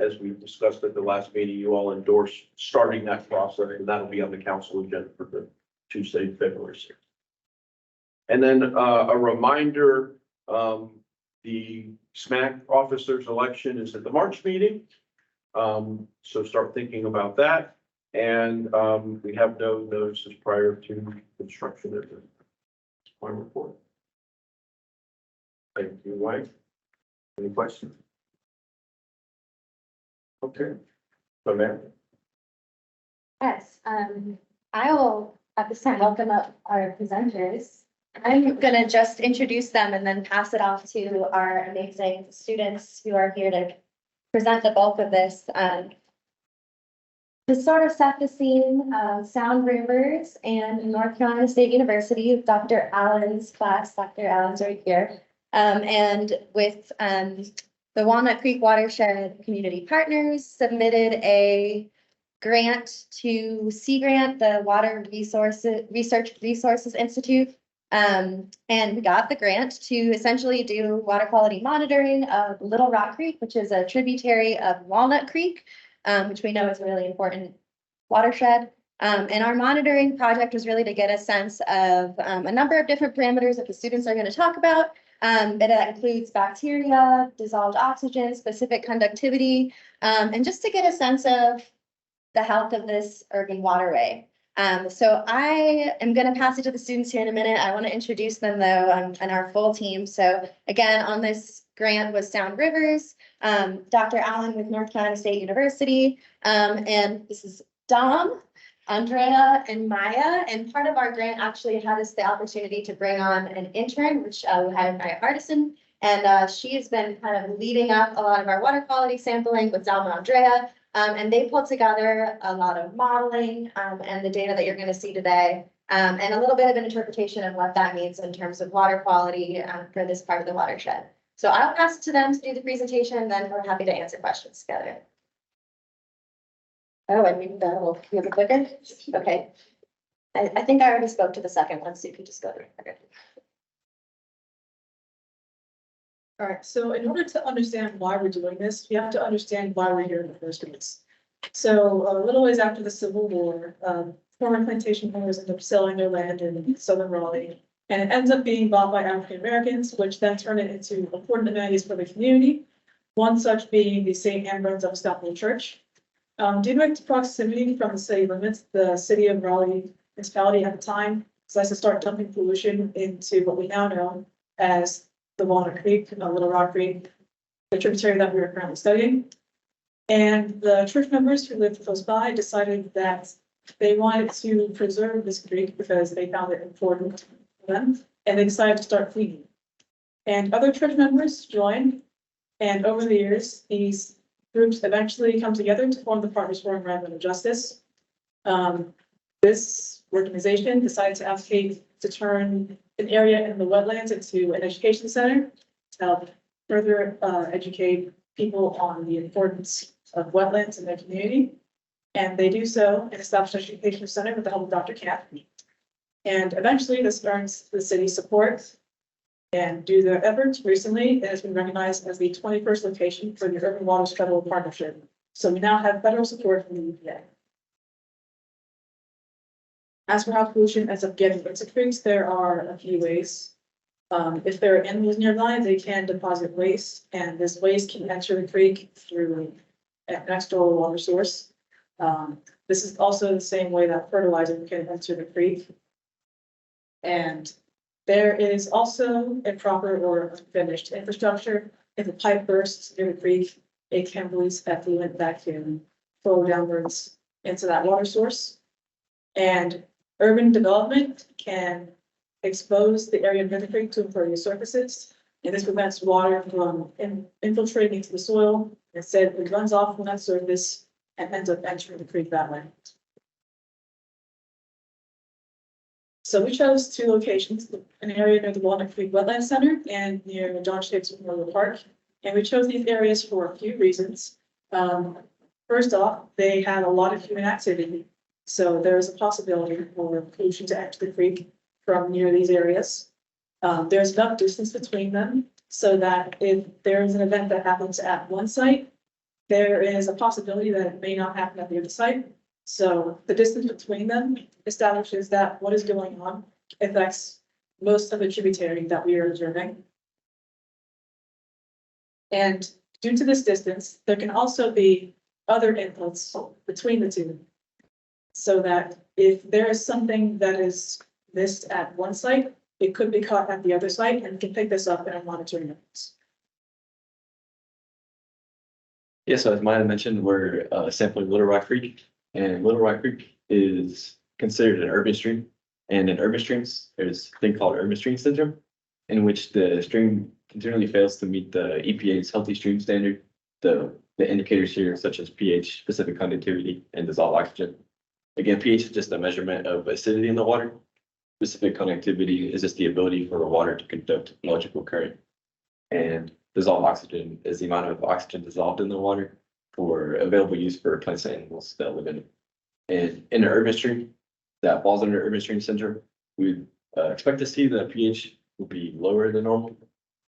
As we discussed at the last meeting, you all endorsed starting that process, and that'll be on the council agenda for the Tuesday, February 6th. And then a reminder, the SMAC officers election is at the March meeting. So start thinking about that. And we have no notices prior to construction of the final report. Thank you, Mike. Any questions? Okay. So now. Yes, I will at this time welcome up our presenters. I'm gonna just introduce them and then pass it off to our amazing students who are here to present the bulk of this. To sort of set the scene, Sound Rivers and North Carolina State University, Dr. Allen's class, Dr. Allen's right here. And with the Walnut Creek Watershed Community Partners submitted a grant to Sea Grant, the Water Resources Institute. And we got the grant to essentially do water quality monitoring of Little Rock Creek, which is a tributary of Walnut Creek, which we know is a really important watershed. And our monitoring project was really to get a sense of a number of different parameters that the students are going to talk about. But that includes bacteria, dissolved oxygen, specific conductivity, and just to get a sense of the health of this urban waterway. So I am going to pass it to the students here in a minute. I want to introduce them though, and our full team. So again, on this grant was Sound Rivers, Dr. Allen with North Carolina State University, and this is Dom, Andrea, and Maya. And part of our grant actually had us the opportunity to bring on an intern, which we had Maya Hardison, and she has been kind of leading up a lot of our water quality sampling with Dom and Andrea. And they pulled together a lot of modeling and the data that you're going to see today, and a little bit of an interpretation of what that means in terms of water quality for this part of the watershed. So I'll pass it to them to do the presentation, and then we're happy to answer questions together. Oh, and maybe that will, you have a clicker? Okay. I think I already spoke to the second one, so you could just go there. Okay. All right, so in order to understand why we're doing this, we have to understand why we're here in the first place. So a little ways after the Civil War, former plantation owners end up selling their land in southern Raleigh. And it ends up being bought by African Americans, which then turn it into important amenities for the community. One such being the St. Ambrose's Apostolic Church. Due to its proximity from the city limits, the city of Raleigh municipality at the time decides to start dumping pollution into what we now know as the Walnut Creek, Little Rock Creek, the tributary that we are currently studying. And the church members who lived close by decided that they wanted to preserve this creek because they found it important for them, and they decided to start cleaning. And other church members joined, and over the years, these groups eventually come together to form the Partners for Environmental Justice. This organization decided to advocate to turn an area in the wetlands into an education center to help further educate people on the importance of wetlands in their community. And they do so and establish an education center with the help of Dr. Camp. And eventually this earns the city's support. And due to their efforts, recently it has been recognized as the 21st location for the Urban Waters Federal Partnership. So we now have federal support from the EPA. As for how pollution ends up getting into creeks, there are a few ways. If there are animals nearby, they can deposit waste, and this waste can enter the creek through an external water source. This is also the same way that fertilizer can enter the creek. And there is also improper or unfinished infrastructure. If a pipe bursts near the creek, it can release effluent that can flow downwards into that water source. And urban development can expose the area near the creek to impervious surfaces. And this prevents water from infiltrating into the soil. Instead, it runs off from that surface and ends up entering the creek that way. So we chose two locations, an area near the Walnut Creek Wetland Center and near John Shapes Memorial Park. And we chose these areas for a few reasons. First off, they had a lot of human activity. So there is a possibility for pollution to enter the creek from near these areas. There's enough distance between them so that if there is an event that happens at one site, there is a possibility that it may not happen at the other site. So the distance between them establishes that what is going on affects most of the tributary that we are observing. And due to this distance, there can also be other inputs between the two. So that if there is something that is missed at one site, it could be caught at the other site and can pick this up in our monitoring efforts. Yeah, so as Maya mentioned, we're sampling Little Rock Creek, and Little Rock Creek is considered an urban stream. And in urban streams, there's a thing called urban stream syndrome, in which the stream continually fails to meet the EPA's healthy stream standard. The indicators here, such as pH, specific conductivity, and dissolved oxygen. Again, pH is just a measurement of acidity in the water. Specific conductivity is just the ability for the water to conduct electrical current. And dissolved oxygen is the amount of oxygen dissolved in the water for available use for plants and animals that live in it. And in an urban stream that falls under urban stream syndrome, we expect to see the pH will be lower than normal.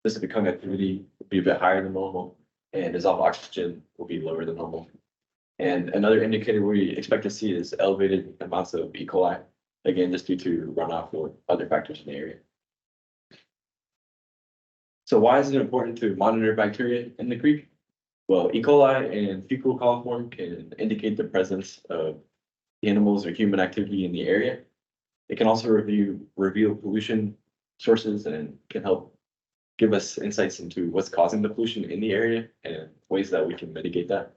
Specific conductivity will be a bit higher than normal, and dissolved oxygen will be lower than normal. And another indicator we expect to see is elevated amounts of E. coli, again, just due to runoff or other factors in the area. So why is it important to monitor bacteria in the creek? Well, E. coli and fecal coliform can indicate the presence of animals or human activity in the area. It can also reveal pollution sources and can help give us insights into what's causing the pollution in the area and ways that we can mitigate that.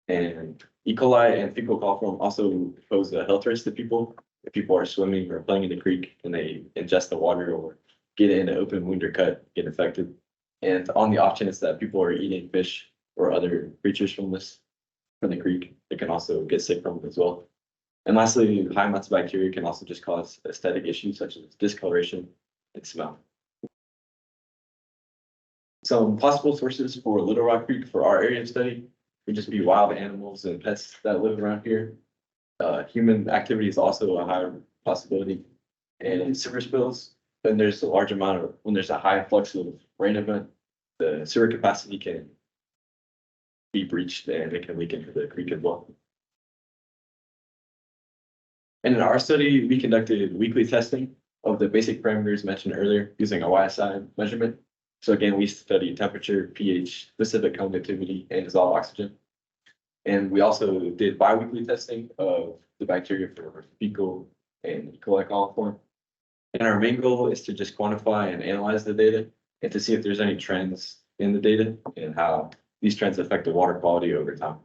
And E. coli and fecal coliform also pose a health risk to people. If people are swimming or playing in the creek and they ingest the water or get in an open wound or cut, get infected. And on the off chance that people are eating fish or other creatures from the creek, they can also get sick from it as well. And lastly, high amounts of bacteria can also just cause aesthetic issues such as discoloration and smell. Some possible sources for Little Rock Creek for our area of study would just be wild animals and pets that live around here. Human activity is also a high possibility. And sewer spills, then there's a large amount of, when there's a high flux of rain event, the sewer capacity can be breached and it can leak into the creek as well. And in our study, we conducted weekly testing of the basic parameters mentioned earlier using a YSI measurement. So again, we studied temperature, pH, specific conductivity, and dissolved oxygen. And we also did biweekly testing of the bacteria for fecal and E. coli coliform. And our main goal is to just quantify and analyze the data and to see if there's any trends in the data and how these trends affect the water quality over time.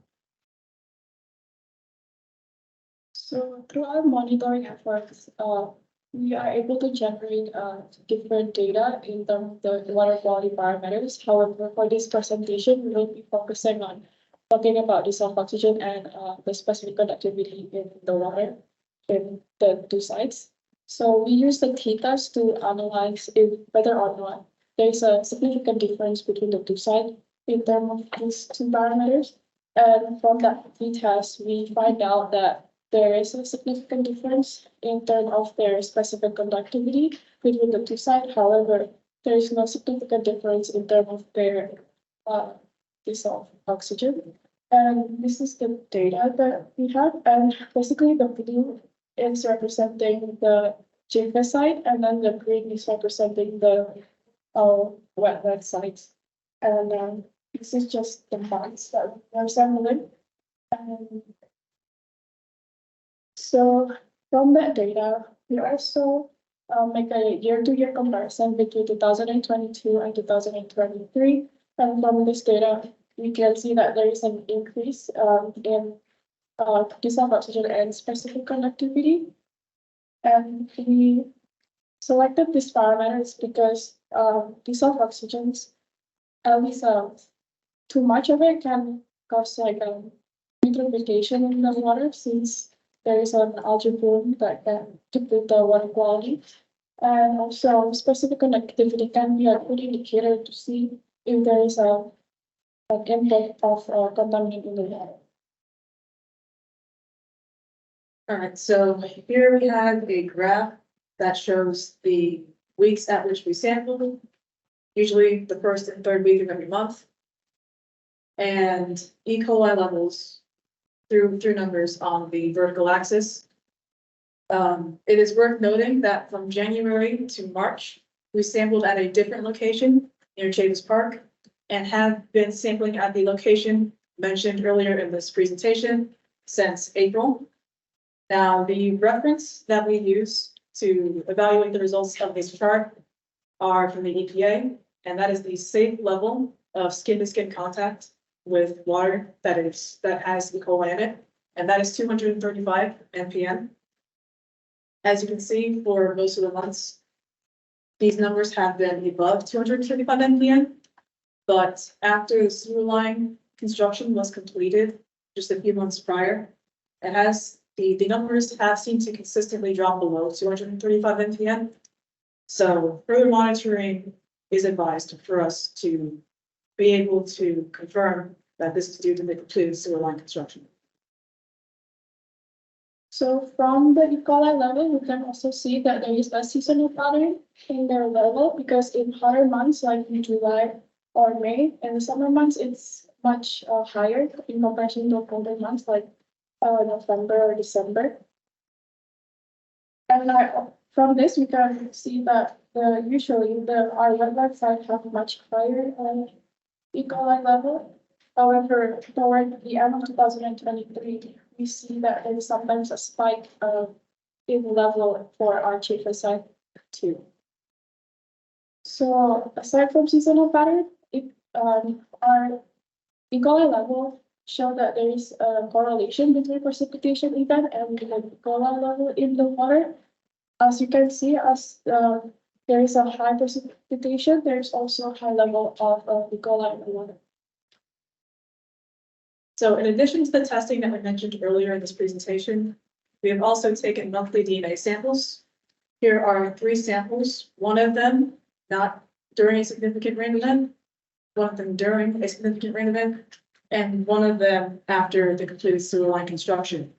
So through our monitoring efforts, we are able to generate different data in terms of the water quality parameters. However, for this presentation, we will be focusing on talking about dissolved oxygen and the specific conductivity in the water in the two sites. So we use the t-test to analyze if whether or not there is a significant difference between the two sites in terms of these two parameters. And from that t-test, we find out that there is a significant difference in terms of their specific conductivity between the two sites. However, there is no significant difference in terms of their dissolved oxygen. And this is the data that we have. And basically the blue is representing the JFS site, and then the green is representing the wetland sites. And this is just the months that we are sampling. And so from that data, we also make a year-to-year comparison between 2022 and 2023. And from this data, we can see that there is an increase in dissolved oxygen and specific conductivity. And we selected these parameters because dissolved oxygens, at least too much of it can cause like eutrophication in the water, since there is an algae bloom that can deplete the water quality. And also specific conductivity can be a good indicator to see if there is an impact of contaminant in the water. All right, so here we have a graph that shows the weeks at which we sampled, usually the first and third week of every month. And E. coli levels through numbers on the vertical axis. It is worth noting that from January to March, we sampled at a different location near Chavis Park and have been sampling at the location mentioned earlier in this presentation since April. Now, the reference that we use to evaluate the results of this chart are from the EPA, and that is the safe level of skin-to-skin contact with water that has E. coli in it, and that is 235 mpm. As you can see, for most of the months, these numbers have been above 235 mpm, but after the sewer line construction was completed just a few months prior, the numbers have seemed to consistently drop below 235 mpm. So further monitoring is advised for us to be able to confirm that this is due to the completed sewer line construction. So from the E. coli level, we can also see that there is a seasonal pattern in their level, because in hotter months like in July or May, and the summer months, it's much higher in comparison to colder months like November or December. And from this, we can see that usually our wetland sites have much higher E. coli level. However, toward the end of 2023, we see that there is sometimes a spike in level for our Chavis site too. So aside from seasonal pattern, our E. coli level show that there is a correlation between precipitation event and the E. coli level in the water. As you can see, as there is a high precipitation, there's also a high level of E. coli in the water. So in addition to the testing that we mentioned earlier in this presentation, we have also taken monthly DNA samples. Here are 3 samples, one of them not during a significant rain event, one of them during a significant rain event, and one of them after the completed sewer line construction.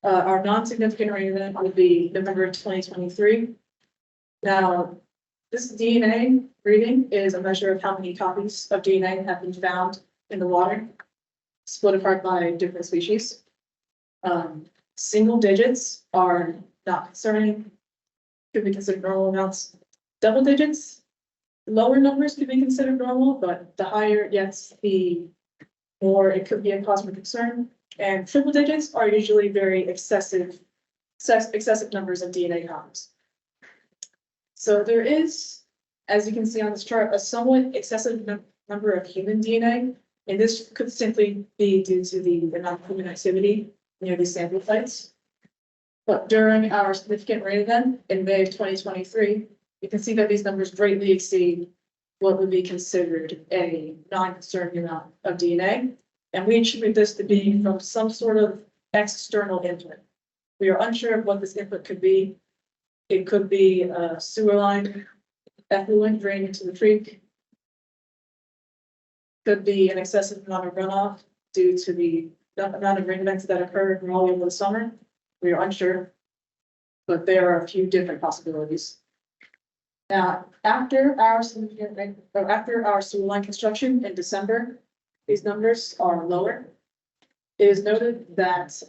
Our non-significant rain event would be November 2023. Now, This DNA reading is a measure of how many copies of DNA have been found in the water, split apart by different species. Single digits are not concerning, could be considered normal amounts. Double digits, lower numbers could be considered normal, but the higher it gets, the more it could be a cause for concern. And triple digits are usually very excessive numbers of DNA copies. So there is, as you can see on this chart, a somewhat excessive number of human DNA, and this could simply be due to the amount of human activity near these sample sites. But during our significant rain event in May of 2023, you can see that these numbers greatly exceed what would be considered a non-concerning amount of DNA. And we attribute this to being from some sort of external input. We are unsure of what this input could be. It could be a sewer line, effluent draining into the creek. Could be an excessive amount of runoff due to the amount of rain events that occur in Raleigh over the summer. We are unsure, but there are a few different possibilities. Now, after our sewer line construction in December, these numbers are lower. It is noted that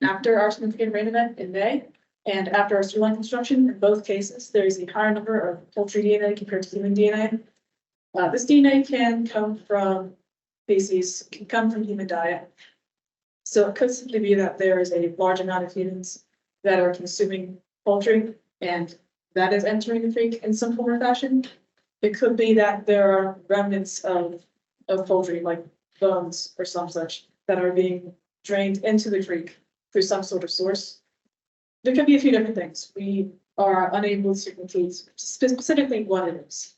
after our significant rain event in May and after our sewer line construction, in both cases, there is a higher number of poultry DNA compared to human DNA. This DNA can come from feces, can come from human diet. So it could simply be that there is a large amount of humans that are consuming poultry and that is entering the creek in some form or fashion. It could be that there are remnants of poultry, like bones or some such, that are being drained into the creek through some sort of source. There could be a few different things. We are unable to conclude specifically what it is.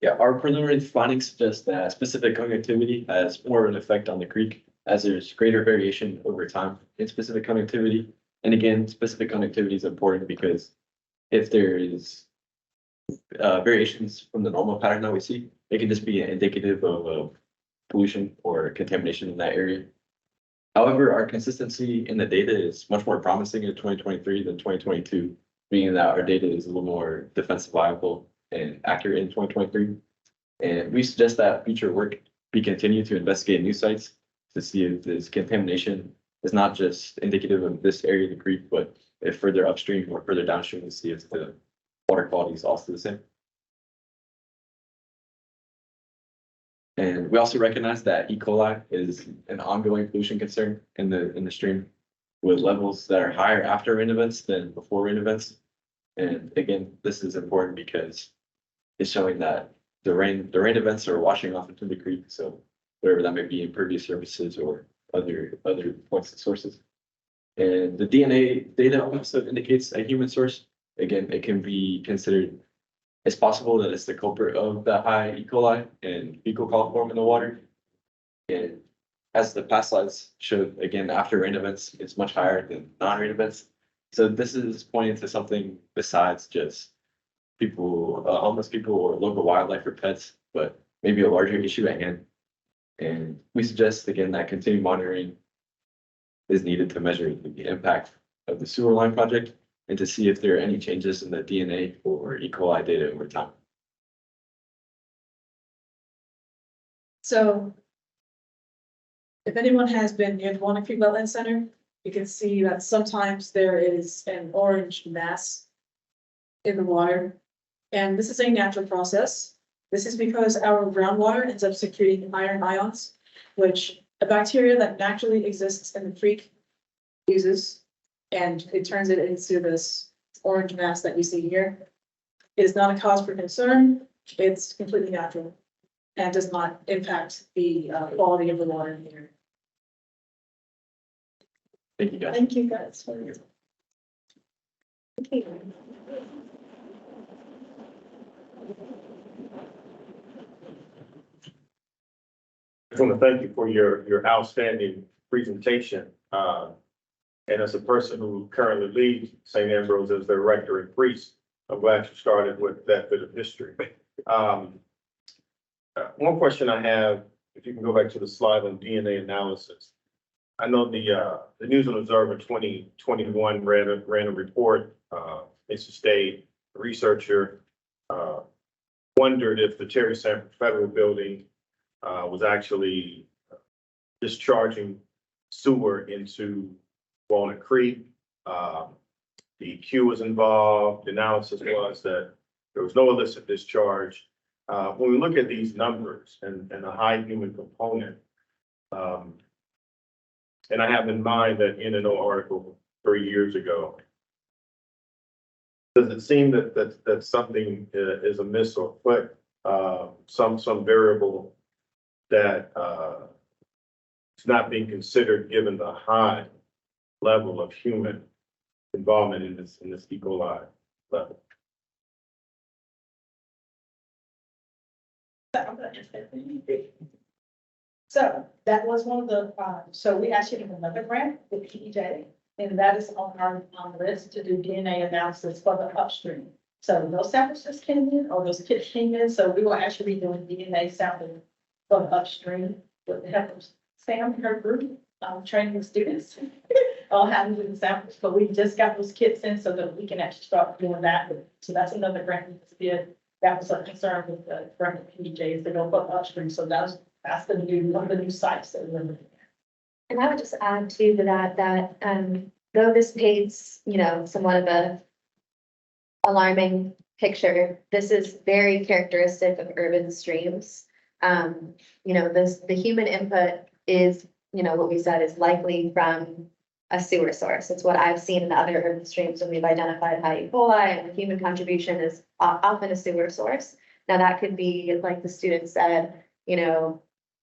Yeah, our preliminary findings suggest that specific conductivity has more of an effect on the creek as there's greater variation over time in specific conductivity. And again, specific conductivity is important because if there is variations from the normal pattern that we see, it can just be indicative of pollution or contamination in that area. However, our consistency in the data is much more promising in 2023 than 2022, meaning that our data is a little more defensifiable and accurate in 2023. And we suggest that future work be continued to investigate new sites to see if this contamination is not just indicative of this area of the creek, but if further upstream or further downstream to see if the water quality is also the same. And we also recognize that E. coli is an ongoing pollution concern in the stream, with levels that are higher after rain events than before rain events. And again, this is important because it's showing that the rain events are washing off into the creek. So whatever that may be, impervious surfaces or other points of sources. And the DNA data also indicates a human source. Again, it can be considered, it's possible that it's the culprit of the high E. coli and fecal coliform in the water. And as the past slides showed, again, after rain events, it's much higher than non-rain events. So this is pointing to something besides just people, homeless people or local wildlife or pets, but maybe a larger issue at hand. And we suggest, again, that continued monitoring is needed to measure the impact of the sewer line project and to see if there are any changes in the DNA or E. coli data over time. So if anyone has been near the Walnut Creek Wetland Center, you can see that sometimes there is an orange mass in the water. And this is a natural process. This is because our groundwater ends up secreting iron ions, which a bacteria that naturally exists in the creek uses, and it turns it into this orange mass that you see here. It is not a cause for concern. It's completely natural and does not impact the quality of the water in here. Thank you, guys. Thank you guys for your. Okay. I just want to thank you for your outstanding presentation. And as a person who currently leads St. Ambrose as their rector and priest, I'm glad you started with that bit of history. One question I have, if you can go back to the slide on DNA analysis. I know the News and Observer 2021 ran a report, Mr. State researcher, wondered if the Terry Sanford Federal Building, was actually discharging sewer into Walnut Creek. The Q was involved. The analysis was that there was no illicit discharge. When we look at these numbers and the high human component, and I have in mind that N&O article 3 years ago, does it seem that something is amiss or foot, some variable that is not being considered given the high level of human involvement in this E. coli level? So that was one of the, so we actually have another grant with PEJ, and that is on our list to do DNA analysis for the upstream. So those samples just came in, or those kits came in, so we will actually be doing DNA sampling for the upstream with the help of Sam and her group, training the students on how to do the samples. But we just got those kits in so that we can actually start doing that. So that's another grant we just did. That was a concern with the grant with PEJ is to go for the upstream. So that's the new, one of the new sites that we're looking at. And I would just add to that, though this paints, somewhat of a alarming picture, this is very characteristic of urban streams. The human input is, what we said is likely from a sewer source. It's what I've seen in other urban streams when we've identified high E. coli, and the human contribution is often a sewer source. Now that could be, like the student said,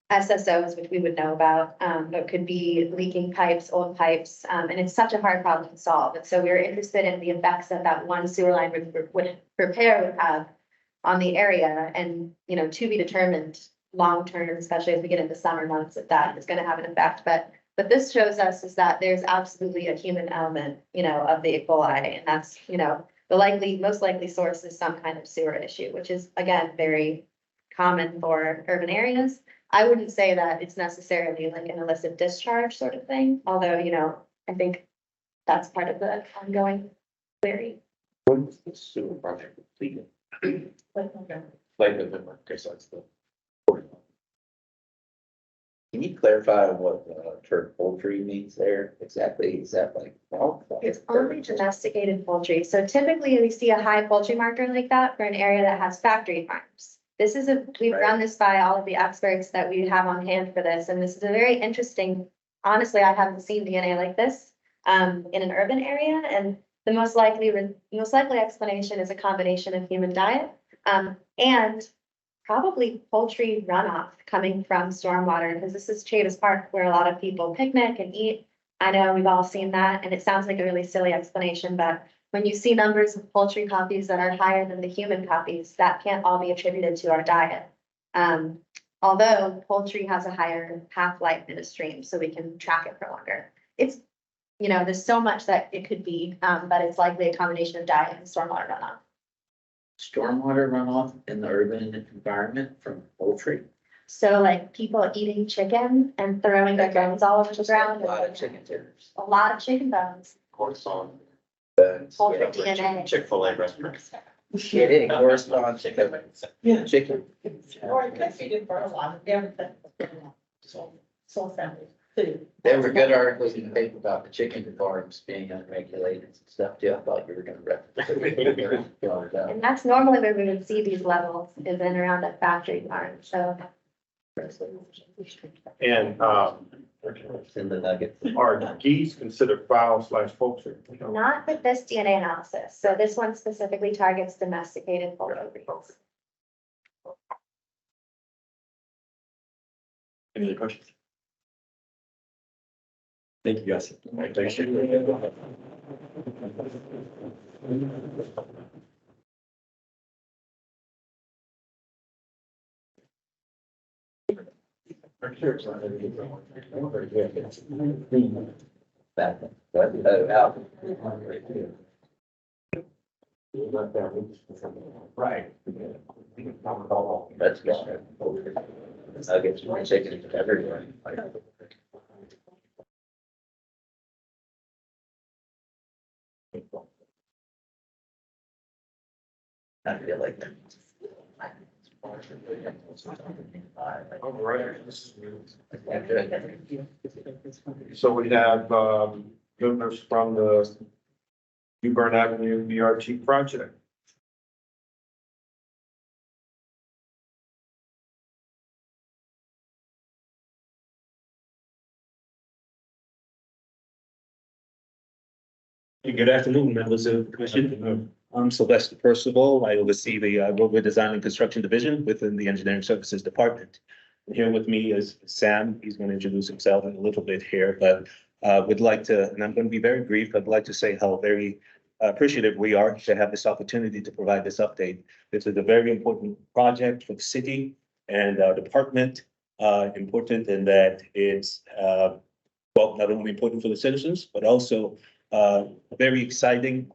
SSOs, which we would know about, but could be leaking pipes, old pipes, and it's such a hard problem to solve. And so we're interested in the effects that one sewer line repair would have on the area, and, to be determined long-term, especially as we get into summer months, if that is going to have an effect. But this shows us is that there's absolutely a human element, of the E. coli, and that's, the most likely source is some kind of sewer issue, which is, again, very common for urban areas. I wouldn't say that it's necessarily like an illicit discharge sort of thing, although, I think that's part of the ongoing query. When was the sewer project completed? Late November, okay, so it's the. Can you clarify what turf poultry means there exactly? Is that like? It's only domesticated poultry. So typically we see a high poultry marker like that for an area that has factory farms. We've run this by all of the experts that we have on hand for this, and this is a very interesting, honestly, I haven't seen DNA like this in an urban area, and the most likely explanation is a combination of human diet and probably poultry runoff coming from stormwater, because this is Chavis Park where a lot of people picnic and eat. I know we've all seen that, and it sounds like a really silly explanation, but when you see numbers of poultry copies that are higher than the human copies, that can't all be attributed to our diet. Although poultry has a higher half-life in a stream, so we can track it for longer. It's, there's so much that it could be, but it's likely a combination of diet and stormwater runoff. Stormwater runoff in the urban environment from poultry? So like people eating chicken and throwing their bones all over the ground. A lot of chicken dinners. A lot of chicken bones. Correspond. Poultry DNA. Chick-fil-A restaurant. It corresponds to chicken. Or it could feed it for a lot of everything. So family food. There were good articles in the paper about the chicken farms being unregulated and stuff too. I thought you were gonna reference. And that's normally where we would see these levels, is in around a factory farm, so. And, In the nuggets. are geese considered fowl/poultry? Not with this DNA analysis, so this one specifically targets domesticated poultry. Any other questions? Thank you, guys. Thank you. Back then. Out. Right. That's gone. Nuggets, chicken, everywhere. I feel like. All right. So we have, governors from the New Bern Avenue BRT project. Good afternoon, members of the commission. I'm Sylvester Percival. I oversee the roadway design and construction division within the engineering services department. And here with me is Sam. He's going to introduce himself in a little bit here, but would like to, and I'm going to be very brief, I'd like to say how very appreciative we are to have this opportunity to provide this update. This is a very important project for the city and our department. Important in that it's, well, not only important for the citizens, but also a very exciting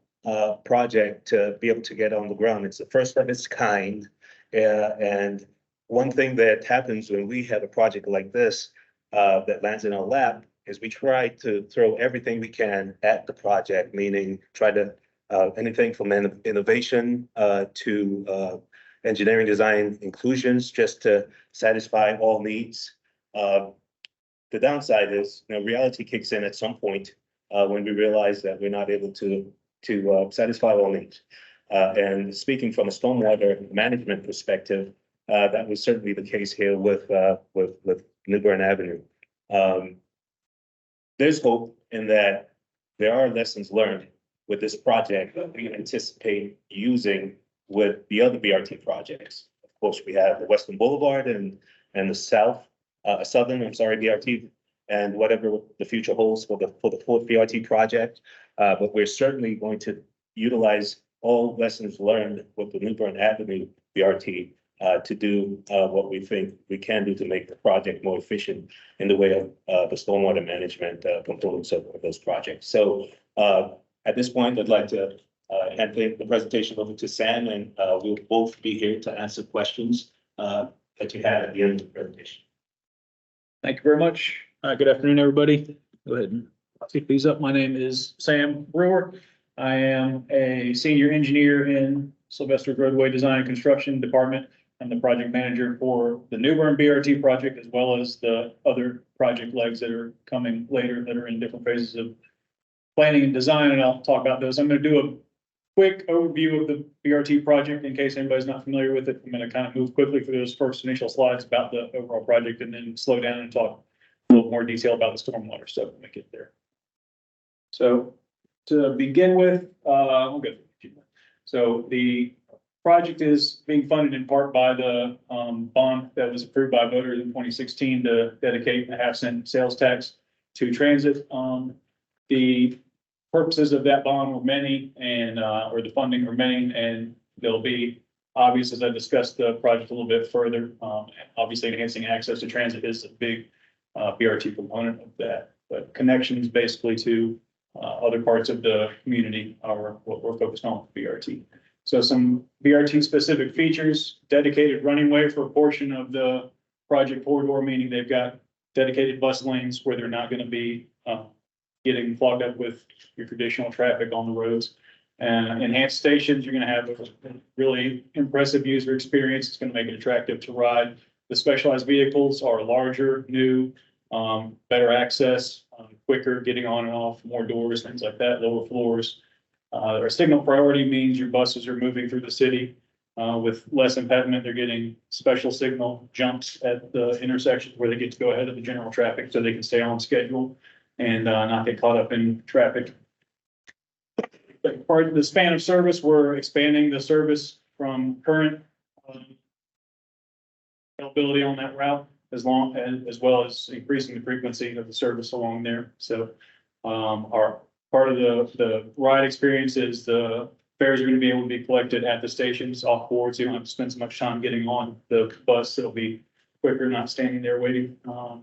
project to be able to get on the ground. It's the first of its kind. And one thing that happens when we have a project like this that lands in our lap is we try to throw everything we can at the project, meaning try to anything from innovation to engineering design inclusions, just to satisfy all needs. The downside is, reality kicks in at some point when we realize that we're not able to satisfy all needs. And speaking from a stormwater management perspective, that was certainly the case here with New Bern Avenue. There's hope in that there are lessons learned with this project that we anticipate using with the other BRT projects. Of course, we have the Western Boulevard and the Southern BRT, and whatever the future holds for the fourth BRT project. But we're certainly going to utilize all lessons learned with the New Bern Avenue BRT to do what we think we can do to make the project more efficient in the way of the stormwater management components of those projects. So at this point, I'd like to hand the presentation over to Sam, and we'll both be here to answer questions that you have at the end of the presentation. Thank you very much. Good afternoon, everybody. Go ahead and pick these up. My name is Sam Brewer. I am a senior engineer in Sylvester's Roadway Design and Construction Department. I'm the project manager for the New Bern BRT project, as well as the other project legs that are coming later that are in different phases of planning and design, and I'll talk about those. I'm going to do a quick overview of the BRT project in case anybody's not familiar with it. I'm going to kind of move quickly through those first initial slides about the overall project and then slow down and talk a little more detail about the stormwater stuff when we get there. So to begin with, we'll go. So the project is being funded in part by the bond that was approved by voters in 2016 to dedicate a 0.5-cent sales tax to transit. The purposes of that bond were many, and or the funding were many, and they'll be obvious as I discuss the project a little bit further. Obviously, enhancing access to transit is a big BRT component of that, but connections basically to other parts of the community are what we're focused on with BRT. So some BRT specific features: dedicated running way for a portion of the project corridor, meaning they've got dedicated bus lanes where they're not going to be getting clogged up with your traditional traffic on the roads. Enhanced stations, you're going to have a really impressive user experience. It's going to make it attractive to ride. The specialized vehicles are larger, new, better access, quicker getting on and off, more doors, things like that, lower floors. Our signal priority means your buses are moving through the city with less impediment. They're getting special signal jumps at the intersections where they get to go ahead of the general traffic so they can stay on schedule and not get caught up in traffic. Part of the span of service, we're expanding the service from current availability on that route as well as increasing the frequency of the service along there. So our part of the ride experience is the fares are going to be able to be collected at the stations off board, so you don't have to spend so much time getting on the bus. It'll be quicker, not standing there waiting,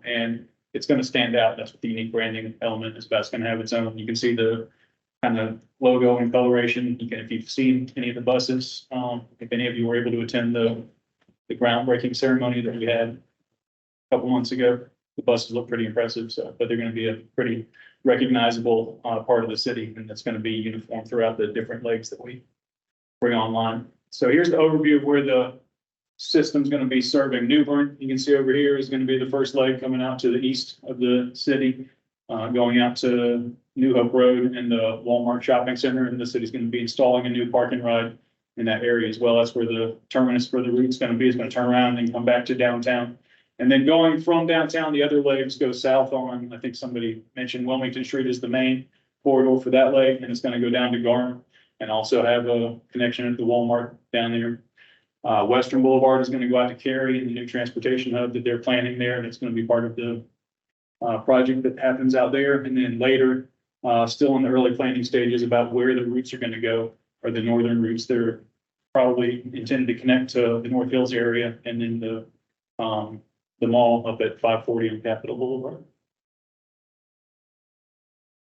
and it's going to stand out. That's what the unique branding element is about. It's going to have its own. You can see the kind of logo and coloration. You can, if you've seen any of the buses, if any of you were able to attend the groundbreaking ceremony that we had a couple months ago, the buses look pretty impressive. So, but they're going to be a pretty recognizable part of the city, and that's going to be uniform throughout the different legs that we bring online. So here's the overview of where the system's gonna be serving New Bern. You can see over here is gonna be the first leg coming out to the east of the city, going out to New Hope Road and the Walmart Shopping Center, and the city's gonna be installing a new park and ride in that area as well. That's where the terminus for the route's gonna be. It's gonna turn around and come back to downtown. And then going from downtown, the other legs go south on, I think somebody mentioned Wilmington Street is the main corridor for that leg, and it's gonna go down to Garner and also have a connection at the Walmart down there. Western Boulevard is gonna go out to Cary and the new transportation hub that they're planning there, and it's gonna be part of the project that happens out there. And then later, still in the early planning stages about where the routes are gonna go, or the northern routes. They're probably intended to connect to the North Hills area and then the mall up at 540 on Capitol Boulevard.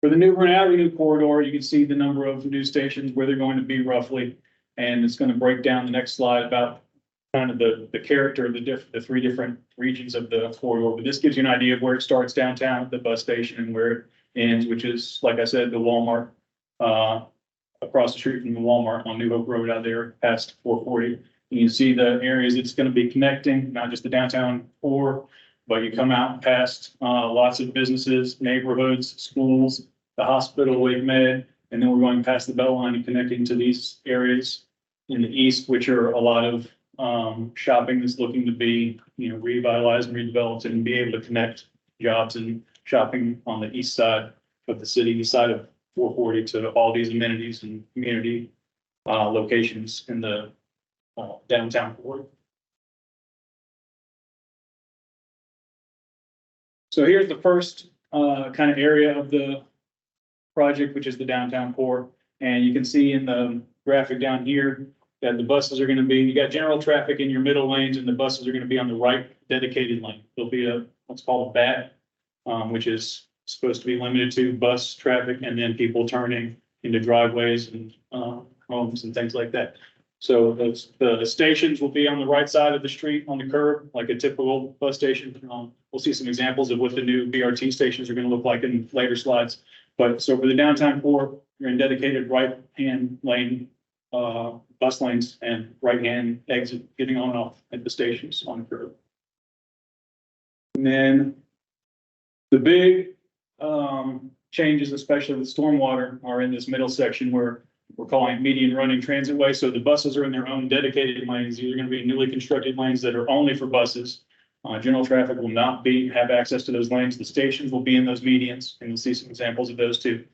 For the New Bern Avenue corridor, you can see the number of news stations where they're going to be roughly. And it's going to break down the next slide about kind of the character of the three different regions of the corridor. But this gives you an idea of where it starts downtown at the bus station and where it ends, which is, like I said, the Walmart, across the street from the Walmart on New Hope Road out there past 440. You can see the areas it's going to be connecting, not just the downtown core, but you come out past lots of businesses, neighborhoods, schools, the hospital, Wake Med, and then we're going past the Beltline and connecting to these areas in the east, which are a lot of shopping that's looking to be, revitalized and redeveloped and be able to connect jobs and shopping on the east side of the city, east side of 440 to all these amenities and community locations in the downtown core. So here's the first kind of area of the project, which is the downtown core. And you can see in the graphic down here that the buses are going to be, you got general traffic in your middle lanes and the buses are going to be on the right dedicated lane. There'll be what's called a BAT, which is supposed to be limited to bus traffic and then people turning into driveways and homes and things like that. So the stations will be on the right side of the street on the curb, like a typical bus station. We'll see some examples of what the new BRT stations are going to look like in later slides. But so for the downtown core, you're in dedicated right-hand lane bus lanes and right-hand exit getting on and off at the stations on the curb. And then the big changes, especially with stormwater, are in this middle section where we're calling it median running transit way. So the buses are in their own dedicated lanes. These are going to be newly constructed lanes that are only for buses. General traffic will not have access to those lanes. The stations will be in those medians, and you'll see some examples of those too.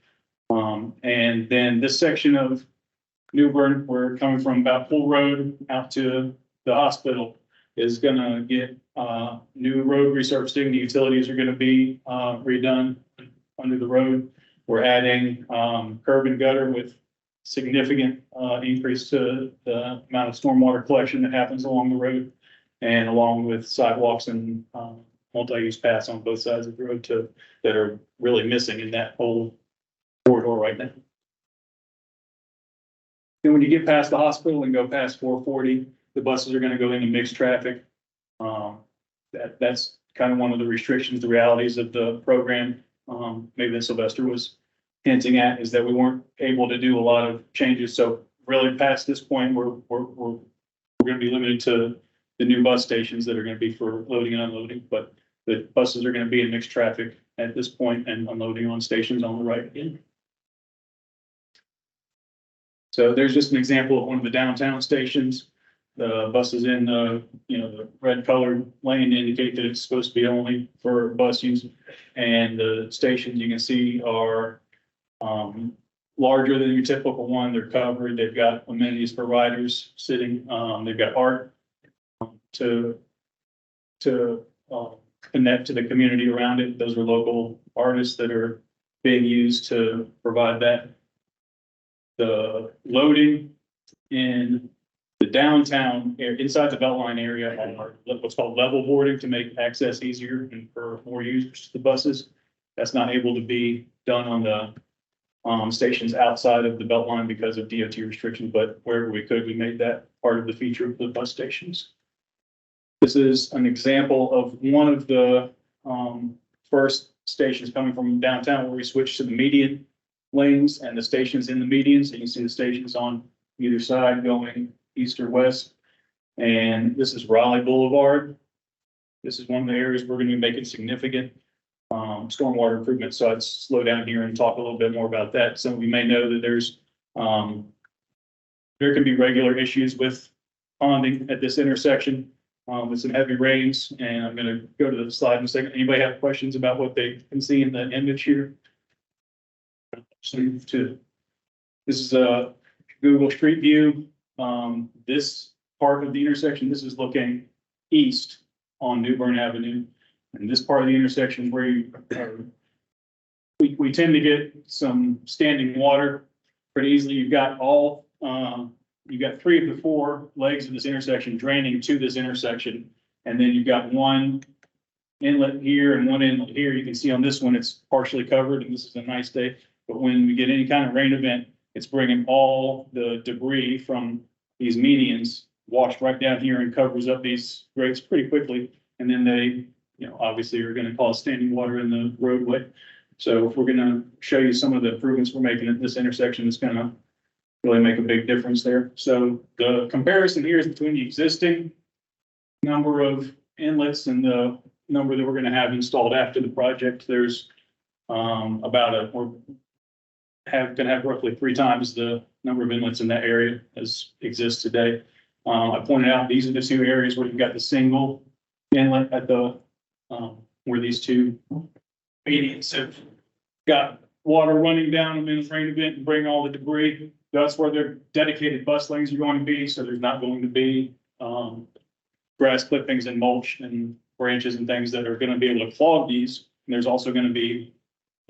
And then this section of New Bern, we're coming from about Pool Road out to the hospital, is going to get new road resurfacing. The utilities are going to be redone under the road. We're adding curb and gutter with significant increase to the amount of stormwater collection that happens along the road, and along with sidewalks and multi-use paths on both sides of the road that are really missing in that whole corridor right now. Then when you get past the hospital and go past 440, the buses are going to go into mixed traffic. That's kind of one of the restrictions, the realities of the program. Maybe that Sylvester was hinting at, is that we weren't able to do a lot of changes. So really past this point, we're going to be limited to the new bus stations that are going to be for loading and unloading, but the buses are going to be in mixed traffic at this point and unloading on stations on the right again. So there's just an example of one of the downtown stations. The buses in the red colored lane indicate that it's supposed to be only for bus use. And the stations you can see are larger than your typical one. They're covered. They've got amenities for riders sitting. They've got art to connect to the community around it. Those are local artists that are being used to provide that. The loading in the downtown inside the Beltline area are what's called level boarding to make access easier and for more users to the buses. That's not able to be done on the stations outside of the Beltline because of DOT restrictions, but wherever we could, we made that part of the feature of the bus stations. This is an example of one of the first stations coming from downtown where we switched to the median lanes and the stations in the medians. And you see the stations on either side going east or west. And this is Raleigh Boulevard. This is one of the areas we're gonna be making significant stormwater improvements. So I'd slow down here and talk a little bit more about that. Some of you may know that there can be regular issues with ponding at this intersection with some heavy rains. And I'm gonna go to the slide in a second. Anybody have questions about what they can see in the image here? So this is a Google Street View. This part of the intersection, this is looking east on New Bern Avenue. And this part of the intersection where we tend to get some standing water pretty easily. You've got you've got 3 of the 4 legs of this intersection draining to this intersection. And then you've got one inlet here and one inlet here. You can see on this one, it's partially covered and this is a nice day. But when we get any kind of rain event, it's bringing all the debris from these medians washed right down here and covers up these grates pretty quickly. And then they, obviously are going to cause standing water in the roadway. So if we're going to show you some of the improvements we're making at this intersection, it's going to really make a big difference there. So the comparison here is between the existing number of inlets and the number that we're going to have installed after the project. There's we're going to have roughly 3 times the number of inlets in that area as exists today. I pointed out these are the 2 areas where you've got the single inlet at the where these 2 medians have got water running down them in a rain event and bring all the debris. That's where their dedicated bus lanes are going to be. So there's not going to be grass clippings and mulch and branches and things that are going to be able to clog these. And there's also going to be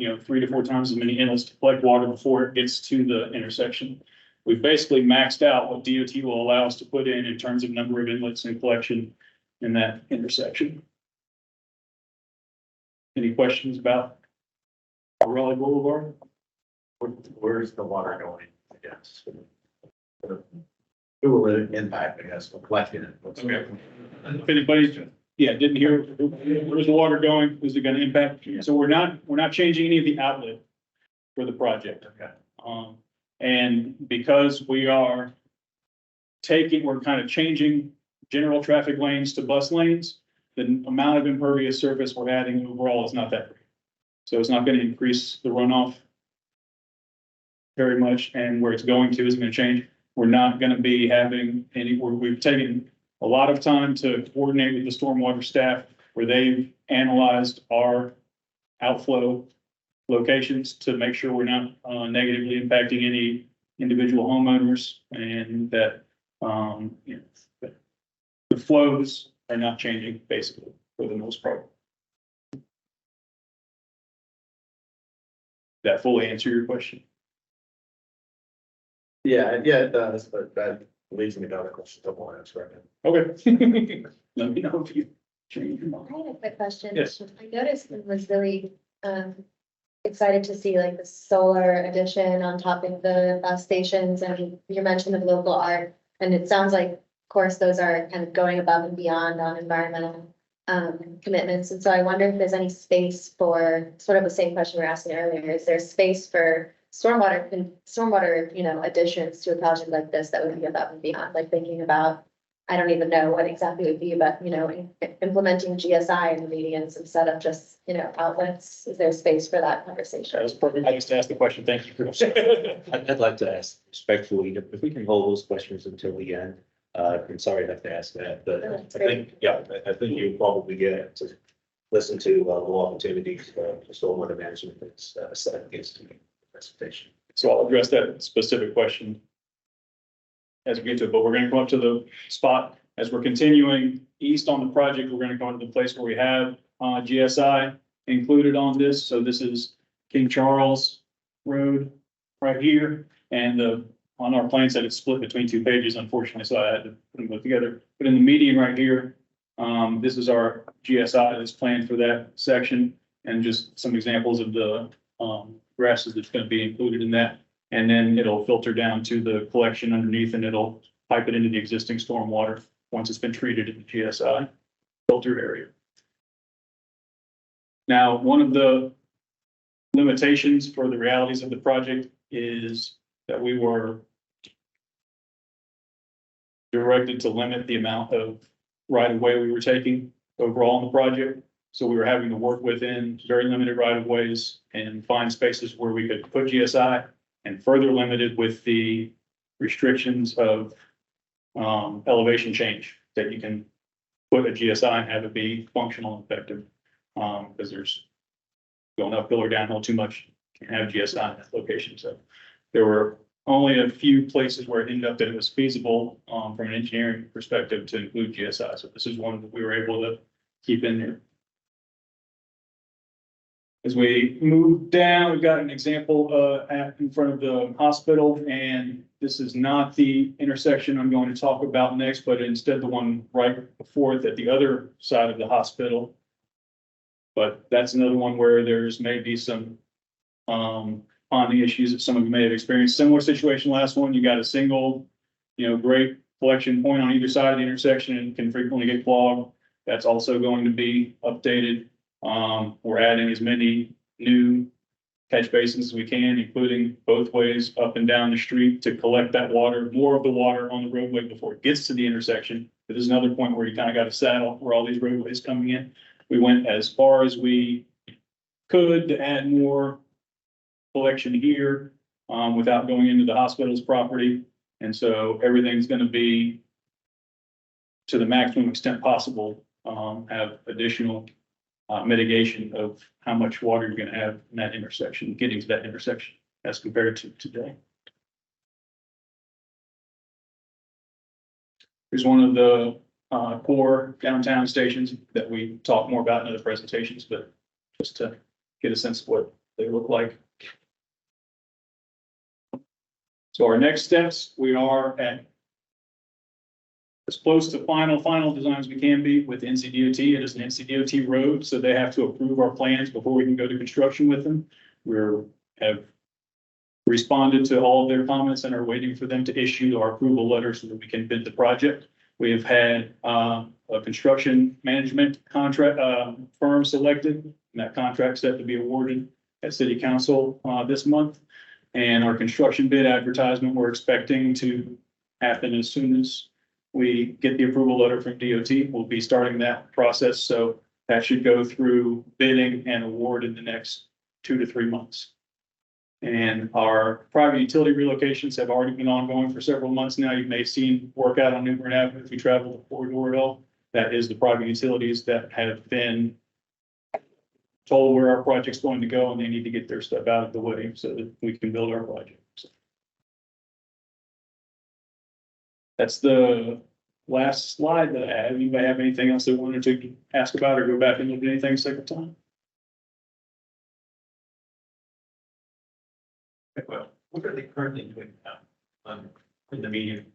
3 to 4 times as many inlets to collect water before it gets to the intersection. We've basically maxed out what DOT will allow us to put in terms of number of inlets and collection in that intersection. Any questions about Raleigh Boulevard? Where's the water going? I guess. Who will it impact, I guess, collecting it? Okay. If anybody's, didn't hear, where's the water going? Is it going to impact? So we're not changing any of the outlet for the project. Okay. And because we're kind of changing general traffic lanes to bus lanes, the amount of impervious surface we're adding overall is not that great. So it's not going to increase the runoff very much, and where it's going to isn't going to change. We're not going to be having we've taken a lot of time to coordinate with the stormwater staff where they've analyzed our outflow locations to make sure we're not negatively impacting any individual homeowners, and that the flows are not changing basically for the most part. That fully answer your question? Yeah, it does, but that leads me to other questions I want to ask right now. Okay. Let me know if you change your mind. I had a quick question. Yes. I noticed and was really excited to see like the solar addition on top of the bus stations, and you mentioned the local art, and it sounds like, of course, those are kind of going above and beyond on environmental commitments. And so I wonder if there's any space for sort of the same question we were asking earlier. Is there space for stormwater, additions to a project like this that would be above and beyond, like thinking about, I don't even know what exactly it would be, but, implementing GSI in the medians instead of just, outlets? Is there space for that conversation? That was perfect. I just asked the question. Thank you. I'd like to ask respectfully, if we can hold those questions until the end. I'm sorry I have to ask that, but I think you probably get to listen to the law activities, stormwater management that's set against the presentation. So I'll address that specific question as we get to it, but we're going to go up to the spot as we're continuing east on the project. We're going to go to the place where we have GSI included on this. So this is King Charles Road right here, and on our plan set it's split between 2 pages, unfortunately, so I had to put them both together. But in the median right here, this is our GSI that's planned for that section, and just some examples of the grasses that's going to be included in that. And then it'll filter down to the collection underneath, and it'll pipe it into the existing stormwater once it's been treated in the GSI filter area. Now, one of the limitations for the realities of the project is that we were directed to limit the amount of right of way we were taking overall in the project. So we were having to work within very limited right of ways and find spaces where we could put GSI, and further limited with the restrictions of elevation change, that you can put a GSI and have it be functional and effective. Because there's going uphill or downhill too much, can't have GSI in that location. So there were only a few places where it ended up that it was feasible from an engineering perspective to include GSI. So this is one that we were able to keep in there. As we move down, we've got an example in front of the hospital, and this is not the intersection I'm going to talk about next, but instead the one right before it at the other side of the hospital. But that's another one where there's maybe some ponding issues that some of you may have experienced. Similar situation last one, you got a single, great collection point on either side of the intersection and can frequently get clogged. That's also going to be updated. We're adding as many new catch basins as we can, including both ways up and down the street, to collect that water, more of the water on the roadway before it gets to the intersection. But there's another point where you kind of got to saddle where all these roadways coming in. We went as far as we could to add more collection here without going into the hospital's property. And so everything's going to be, to the maximum extent possible, have additional mitigation of how much water you're going to have in that intersection, getting to that intersection as compared to today. Here's one of the core downtown stations that we talk more about in other presentations, but just to get a sense of what they look like. So our next steps, we are at as close to final design as we can be with NCDOT. It is an NCDOT road, so they have to approve our plans before we can go to construction with them. Have responded to all of their comments and are waiting for them to issue our approval letter so that we can bid the project. We have had a construction management contract firm selected, and that contract set to be awarded at City Council this month. And our construction bid advertisement, we're expecting to happen as soon as we get the approval letter from DOT. We'll be starting that process. So that should go through bidding and award in the next 2 to 3 months. And our private utility relocations have already been ongoing for several months now. You may have seen work out on Newbern Avenue if you travel the corridor at all. That is the private utilities that have been told where our project's going to go, and they need to get their stuff out of the way so that we can build our project. So that's the last slide that I have. Anybody have anything else they wanted to ask about or go back and look at anything a second time? Well, what are they currently doing now in the meeting?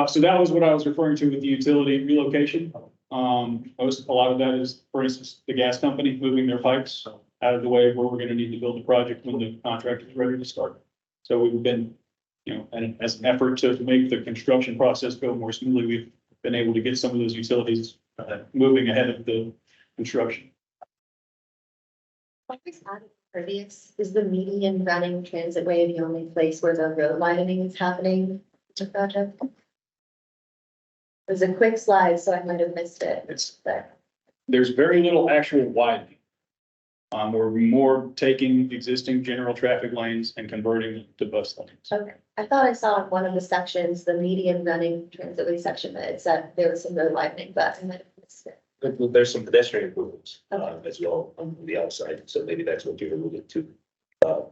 So that was what I was referring to with the utility relocation. A lot of that is, for instance, the gas company moving their pipes out of the way where we're going to need to build the project when the contract is ready to start. So we've been, and as an effort to make the construction process go more smoothly, we've been able to get some of those utilities moving ahead of the construction. Previous, is the median running transit way the only place where the road widening is happening in the project? It was a quick slide, so I might have missed it. There's very little actual widening. We're more taking existing general traffic lanes and converting them to bus lanes. Okay, I thought I saw in one of the sections, the median running transit way section, that it said there was some road widening, but I might have missed it. There's some pedestrian improvements Okay. as well on the outside, so maybe that's what you're alluding to.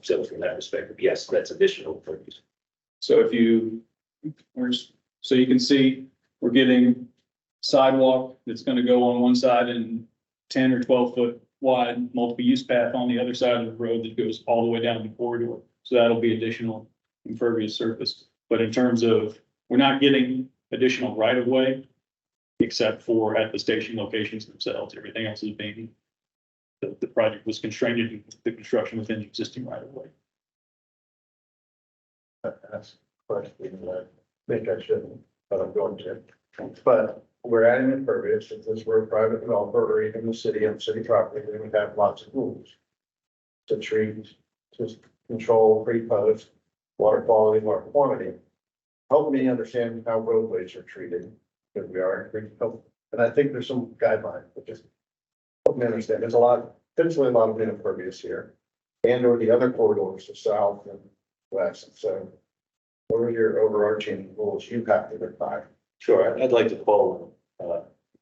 So from that perspective, yes, that's additional purpose. So so you can see, we're getting sidewalk that's going to go on one side and 10 or 12 foot wide multiple use path on the other side of the road that goes all the way down the corridor. So that'll be additional impervious surface. But in terms of, we're not getting additional right of way, except for at the station locations themselves. Everything else is being, the project was constrained to the construction within the existing right of way. That's a question that I think I shouldn't, but I'm going to. But we're adding impervious, if this were a private developer or even the city on city property, we would have lots of rules to treat, to control, pre-post, water quality, water quantity. help me understand how roadways are treated, because we are, and I think there's some guidelines, but just help me understand, there's potentially a lot of impervious here. And or the other corridors, the south and west, so what are your overarching rules you have to live by? Sure, I'd like to call,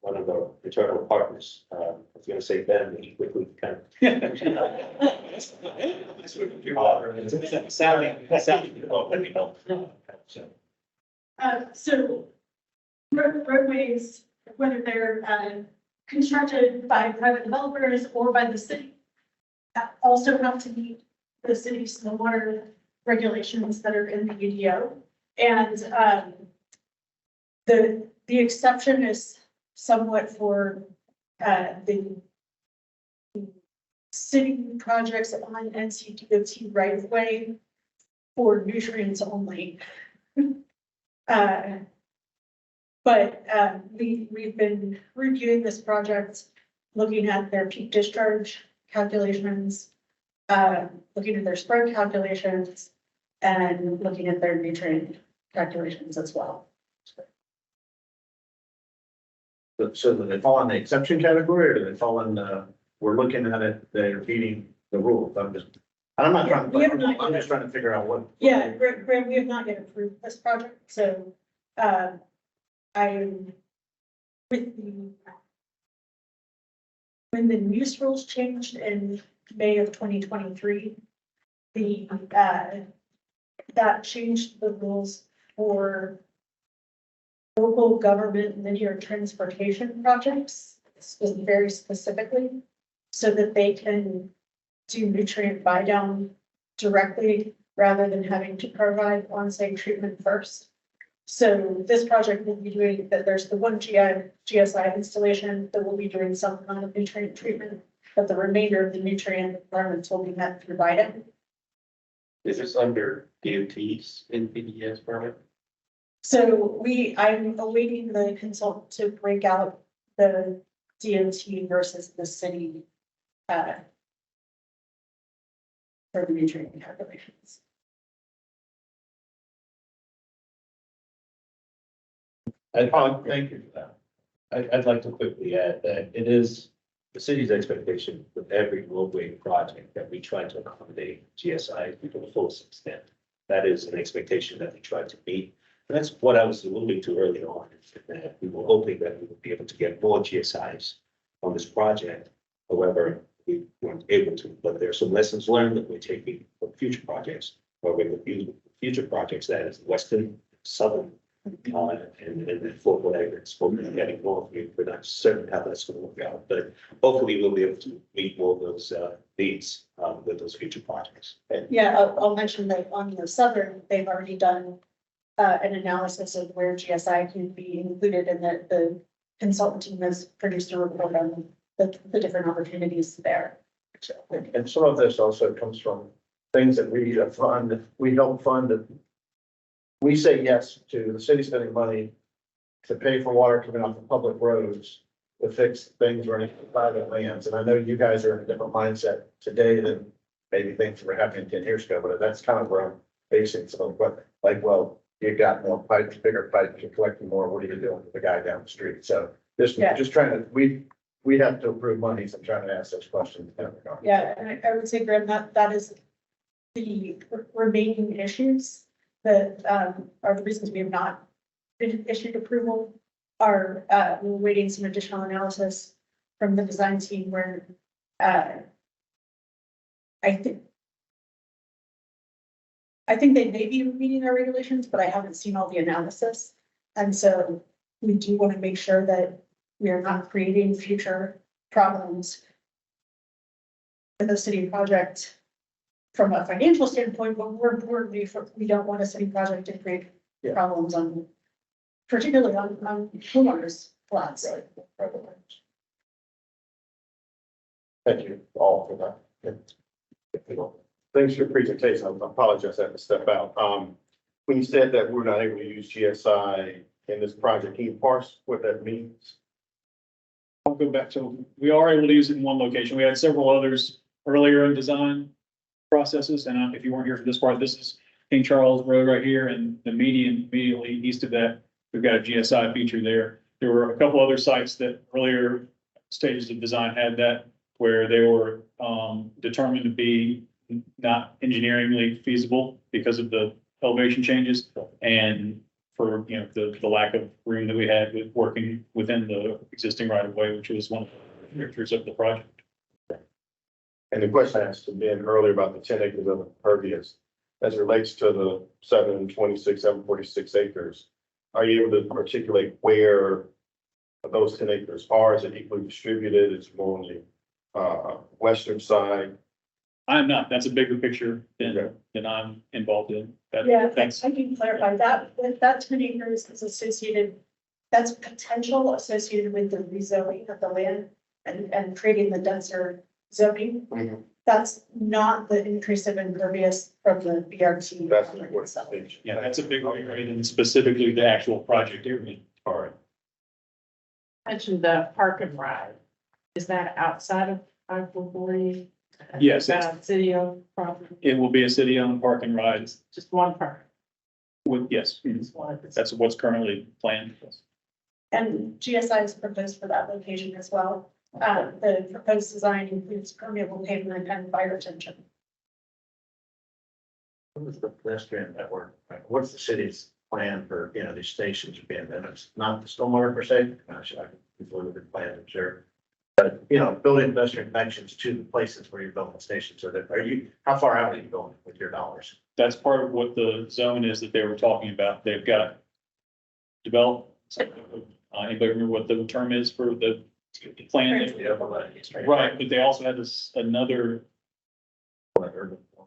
one of the internal partners, I was gonna say Ben, but he quickly kind of. So roadways, whether they're constructed by private developers or by the city, also have to meet the city's stormwater regulations that are in the UDO. And the exception is somewhat for the city projects on NCDOT right of way for nutrients only. But we've been reviewing this project, looking at their peak discharge calculations, looking at their spread calculations, and looking at their nutrient calculations as well. So do they fall in the exception category, or do they fall in we're looking at it, they're meeting the rules? I'm not trying We have not I'm yet. just trying to figure out what. Yeah, Graham, we have not yet approved this project, so, I'm with when the use rules changed in May of 2023, that changed the rules for local government linear transportation projects, very specifically, so that they can do nutrient buy down directly rather than having to provide on-site treatment first. So this project will be doing that. There's the one GSI installation that will be doing some kind of nutrient treatment, but the remainder of the nutrient requirements will be met through buy down. Is this under DOT's in PDS permit? So I'm awaiting the consultant to break out the DOT versus the city for the nutrient calculations. Thank you for that. I'd like to quickly add that it is the city's expectation with every roadway project that we try to accommodate GSI to the fullest extent. That is an expectation that we try to meet. And that's what I was alluding to early on, that we were hoping that we would be able to get more GSIs on this project. However, we weren't able to, but there are some lessons learned that we're taking for future projects, or with the future projects, that is western, southern, and then for whatever it's for getting north, we're not certain how that's going to work out, but hopefully we'll be able to meet more of those needs with those future projects. Yeah, I'll mention that on the southern, they've already done an analysis of where GSI can be included, and that the consultant team has produced a report on the different opportunities there. And some of this also comes from things that we fund, we help fund. We say yes to the city spending money to pay for water coming off the public roads to fix things running through private lands. And I know you guys are in a different mindset today than maybe things that were happening 10 years ago, but that's kind of where I'm basing some of what, like, well, you got more pipes, bigger pipes, you're collecting more, what are you doing with the guy down the street? So just trying to, we have to approve monies and trying to ask those questions. Yeah, and I would say, Graham, that is the remaining issues that are the reasons we have not been issued approval. Are we're waiting some additional analysis from the design team where I think they may be meeting our regulations, but I haven't seen all the analysis. And so we do want to make sure that we are not creating future problems in the city project from a financial standpoint, but more importantly, we don't want a city project to create problems on, particularly on homeowners' lots. Thank you all for that. Thanks for your presentation. I apologize, I had to step out. When you said that we're not able to use GSI in this project, can you parse what that means? I'll go back to, we are able to use it in one location. We had several others earlier in design processes, and if you weren't here for this part, this is King Charles Road right here, and the median immediately east of that, we've got a GSI feature there. There were a couple other sites that earlier stages of design had that, where they were determined to be not engineeringly feasible because of the elevation changes and for, you know, the lack of room that we had with working within the existing right of way, which was one of the characters of the project. And the question I asked Ben earlier about the 10 acres of impervious, as it relates to the 746 acres, are you able to articulate where those 10 acres are? Is it equally distributed? Is it more on the western side? I'm not, that's a bigger picture than I'm involved in. Yeah, That's, I can clarify that, if that 10 acres is associated, that's potential associated with the rezoning of the land and creating the denser zoning. Mhm. That's not the increase of impervious from the BRT. That's what itself. it's. yeah, that's a big rate and specifically the actual project area. All right. Mentioned the park and ride. Is that outside of I-440? Yes, Is that on city-owned property? It will be a city-owned park and ride Just one park? with, yes, Just one. that's what's currently planned. And GSI is proposed for that location as well. The proposed design includes permeable pavement and fire retention. What is the pedestrian network? What's the city's plan for, you know, these stations being, and it's not the stormwater per se, gosh, I can before the plan, I'm sure. But, you know, building pedestrian connections to the places where you're building stations, so that, how far out are you going with your dollars? That's part of what the zone is that they were talking about. They've got developed, anybody remember what the term is for the plan? Right, but they also had this, another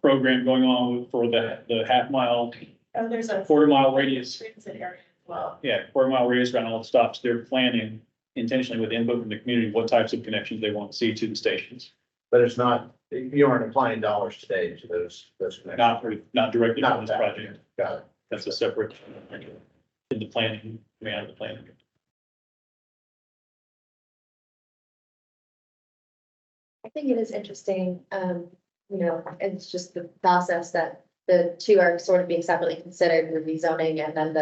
program going on for the half mile, Oh, there's a quarter-mile radius. transit area as well. Yeah, quarter-mile radius around all the stops. They're planning intentionally with input from the community, what types of connections they want to see to the stations. But it's not, you aren't applying dollars today to those connections. Not directly Not on this that. project. Got it. That's a separate in the planning, out of the planning. I think it is interesting, you know, it's just the process that the two are sort of being separately considered, the rezoning and then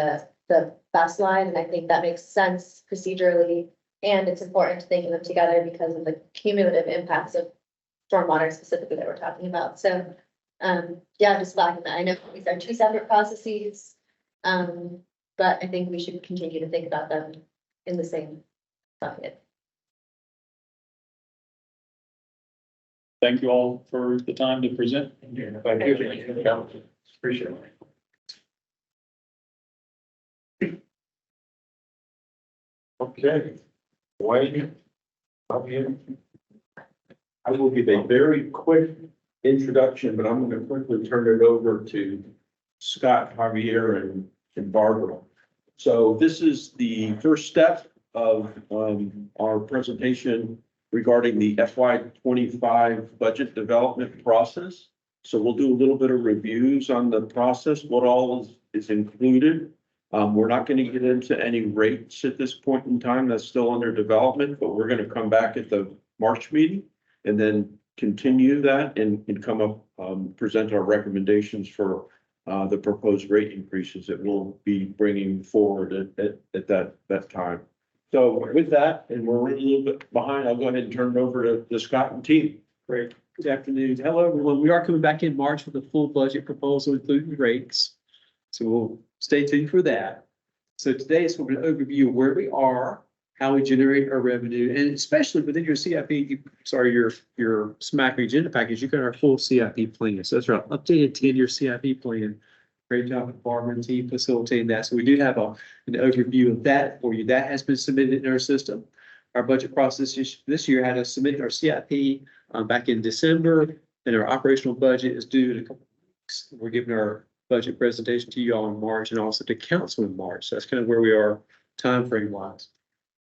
the bus line. And I think that makes sense procedurally. And it's important to think of them together because of the cumulative impacts of stormwater specifically that we're talking about. So, yeah, just flagging that. I know these are two separate processes. But I think we should continue to think about them in the same bucket. Thank you all for the time to present. Thank you. Appreciate it. Okay. Wayne, I'm here. I will give a very quick introduction, but I'm going to quickly turn it over to Scott, Javier, and Barbara. So this is the first step of our presentation regarding the FY 25 budget development process. So we'll do a little bit of reviews on the process, what all is included. We're not going to get into any rates at this point in time. That's still under development, but we're going to come back at the March meeting and then continue that and come up, present our recommendations for the proposed rate increases that we'll be bringing forward at that time. So with that, and we're a little bit behind, I'll go ahead and turn it over to Scott and team. Great. Good afternoon. Hello, everyone. We are coming back in March with a full budget proposal, including rates. So we'll stay tuned for that. So today is sort of an overview of where we are, how we generate our revenue, and especially within your CIP, your SMAC agenda package, you got our full CIP plan. So that's our updated 10-year CIP plan. Great job with Barbara and team facilitating that. So we do have an overview of that for you. That has been submitted in our system. Our budget process this year had us submit our CIP back in December, and our operational budget is due in a couple of weeks. We're giving our budget presentation to you all in March and also to council in March. So that's kind of where we are timeframe wise.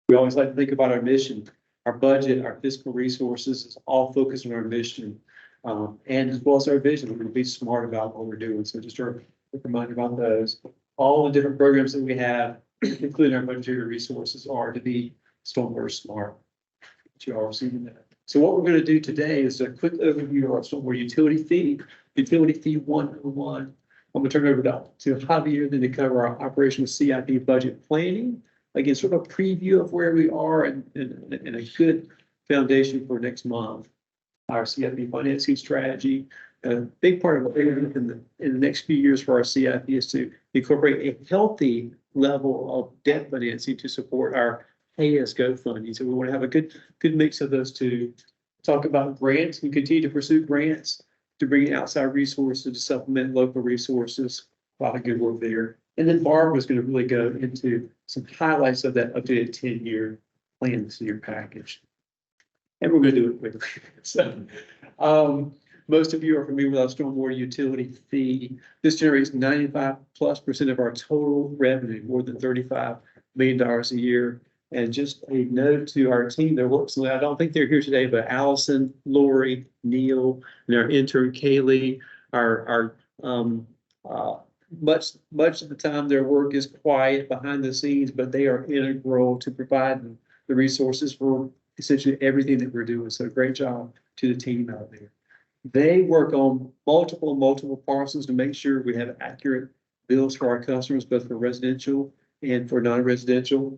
We always like to think about our mission, our budget, our fiscal resources is all focused on our mission, and as well as our vision. We're going to be smart about what we're doing. So just a reminder about those. All the different programs that we have, including our budgetary resources, are to be stormwater smart. But you all receiving that. So what we're going to do today is a quick overview of our stormwater utility fee 101. I'm gonna turn it over to Javier then to cover our operational CIP budget planning. Again, sort of a preview of where we are and a good foundation for next month. Our CIP financing strategy, a big part of what we're doing in the next few years for our CIP is to incorporate a healthy level of debt financing to support our pay-as-go funding. So we want to have a good mix of those two. Talk about grants and continue to pursue grants to bring in outside resources to supplement local resources. A lot of good work there. And then Barb was going to really go into some highlights of that updated 10-year plan that's in your package. And we're going to do it quickly. So, most of you are familiar with our stormwater utility fee. This generates 95+% of our total revenue, more than $35 million a year. And just a note to our team that works on that. I don't think they're here today, but Allison, Lori, Neil, and our intern Kaylee are much of the time their work is quiet behind the scenes, but they are integral to providing the resources for essentially everything that we're doing. So great job to the team out there. They work on multiple parcels to make sure we have accurate bills for our customers, both for residential and for non-residential.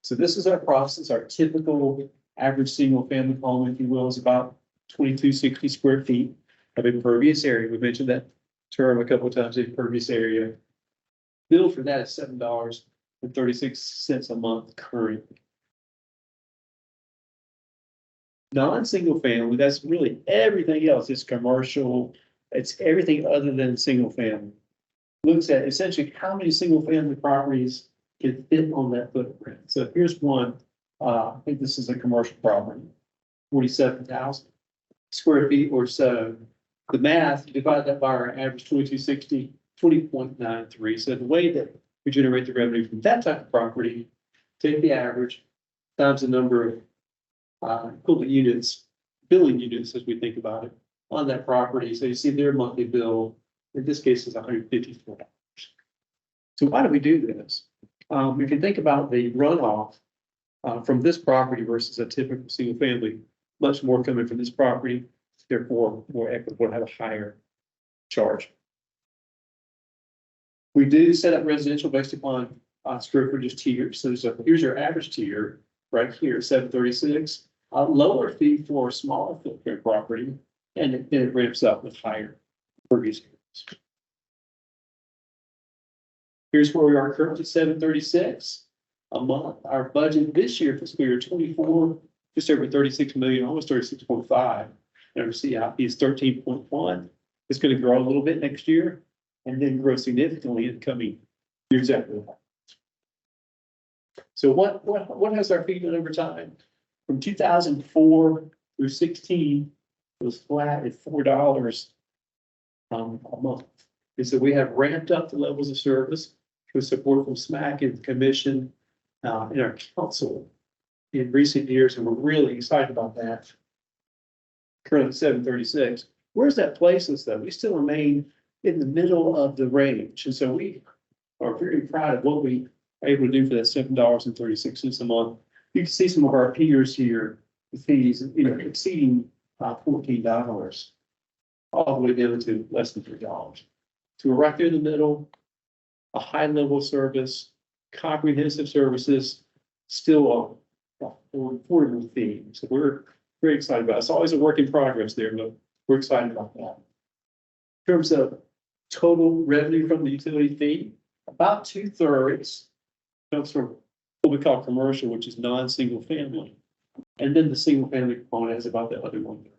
So this is our process. Our typical average single family home, if you will, is about 2260 square feet of impervious area. We mentioned that term a couple of times, impervious area. Bill for that is $7.36 a month currently. Non-single family, that's really everything else. It's commercial. It's everything other than single family. Looks at essentially how many single family properties can fit on that footprint. So here's one. I think this is a commercial property, 47,000 square feet or so. The math, you divide that by our average 2260, 20.93. So the way that we generate the revenue from that type of property, take the average times the number of equivalent units, billing units as we think about it on that property. So you see their monthly bill, in this case is $154. So why do we do this? If you think about the runoff from this property versus a typical single family, much more coming from this property, therefore more equitable, have a higher charge. We do set up residential based upon square footage tiers. So here's your average tier right here, 736. A lower fee for smaller footprint property, and it ramps up with higher impervious areas. Here's where we are currently, 736 a month. Our budget this year, fiscal year 24, just over 36 million, almost 36.5. And our CIP is 13.1. It's going to grow a little bit next year and then grow significantly in the coming years after that. So what has our fee done over time? From 2004 through 16, it was flat at $4 a month. And so we have ramped up the levels of service with support from SMAC and the commission in our council in recent years, and we're really excited about that. Currently 736. Where's that place us though? We still remain in the middle of the range. And so we are very proud of what we are able to do for that $7.36 a month. You can see some of our peers here with fees, exceeding $14, all the way down to less than $3. So we're right there in the middle, a high level of service, comprehensive services, still a affordable fee. So we're very excited about it. It's always a work in progress there, but we're excited about that. In terms of total revenue from the utility fee, about 2/3 comes from what we call commercial, which is non-single family. And then the single family component is about the other 1/3.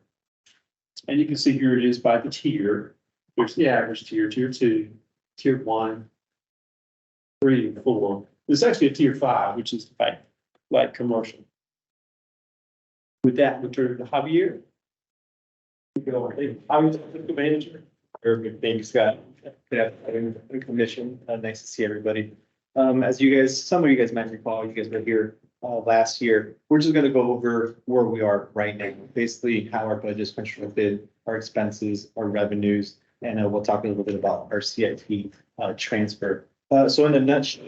And you can see here it is by the tier. There's the average tier, tier 2, tier 1, 3, and 4. There's actually a tier 5, which is like commercial. With that, we'll turn to Javier. Javier's the manager. Perfect. Thank you, Scott. Good afternoon, commission. Nice to see everybody. As you guys, some of you guys might recall, you guys were here last year. We're just going to go over where we are right now, basically how our budget is constructed, our expenses, our revenues, and we'll talk a little bit about our CIP transfer. So in a nutshell,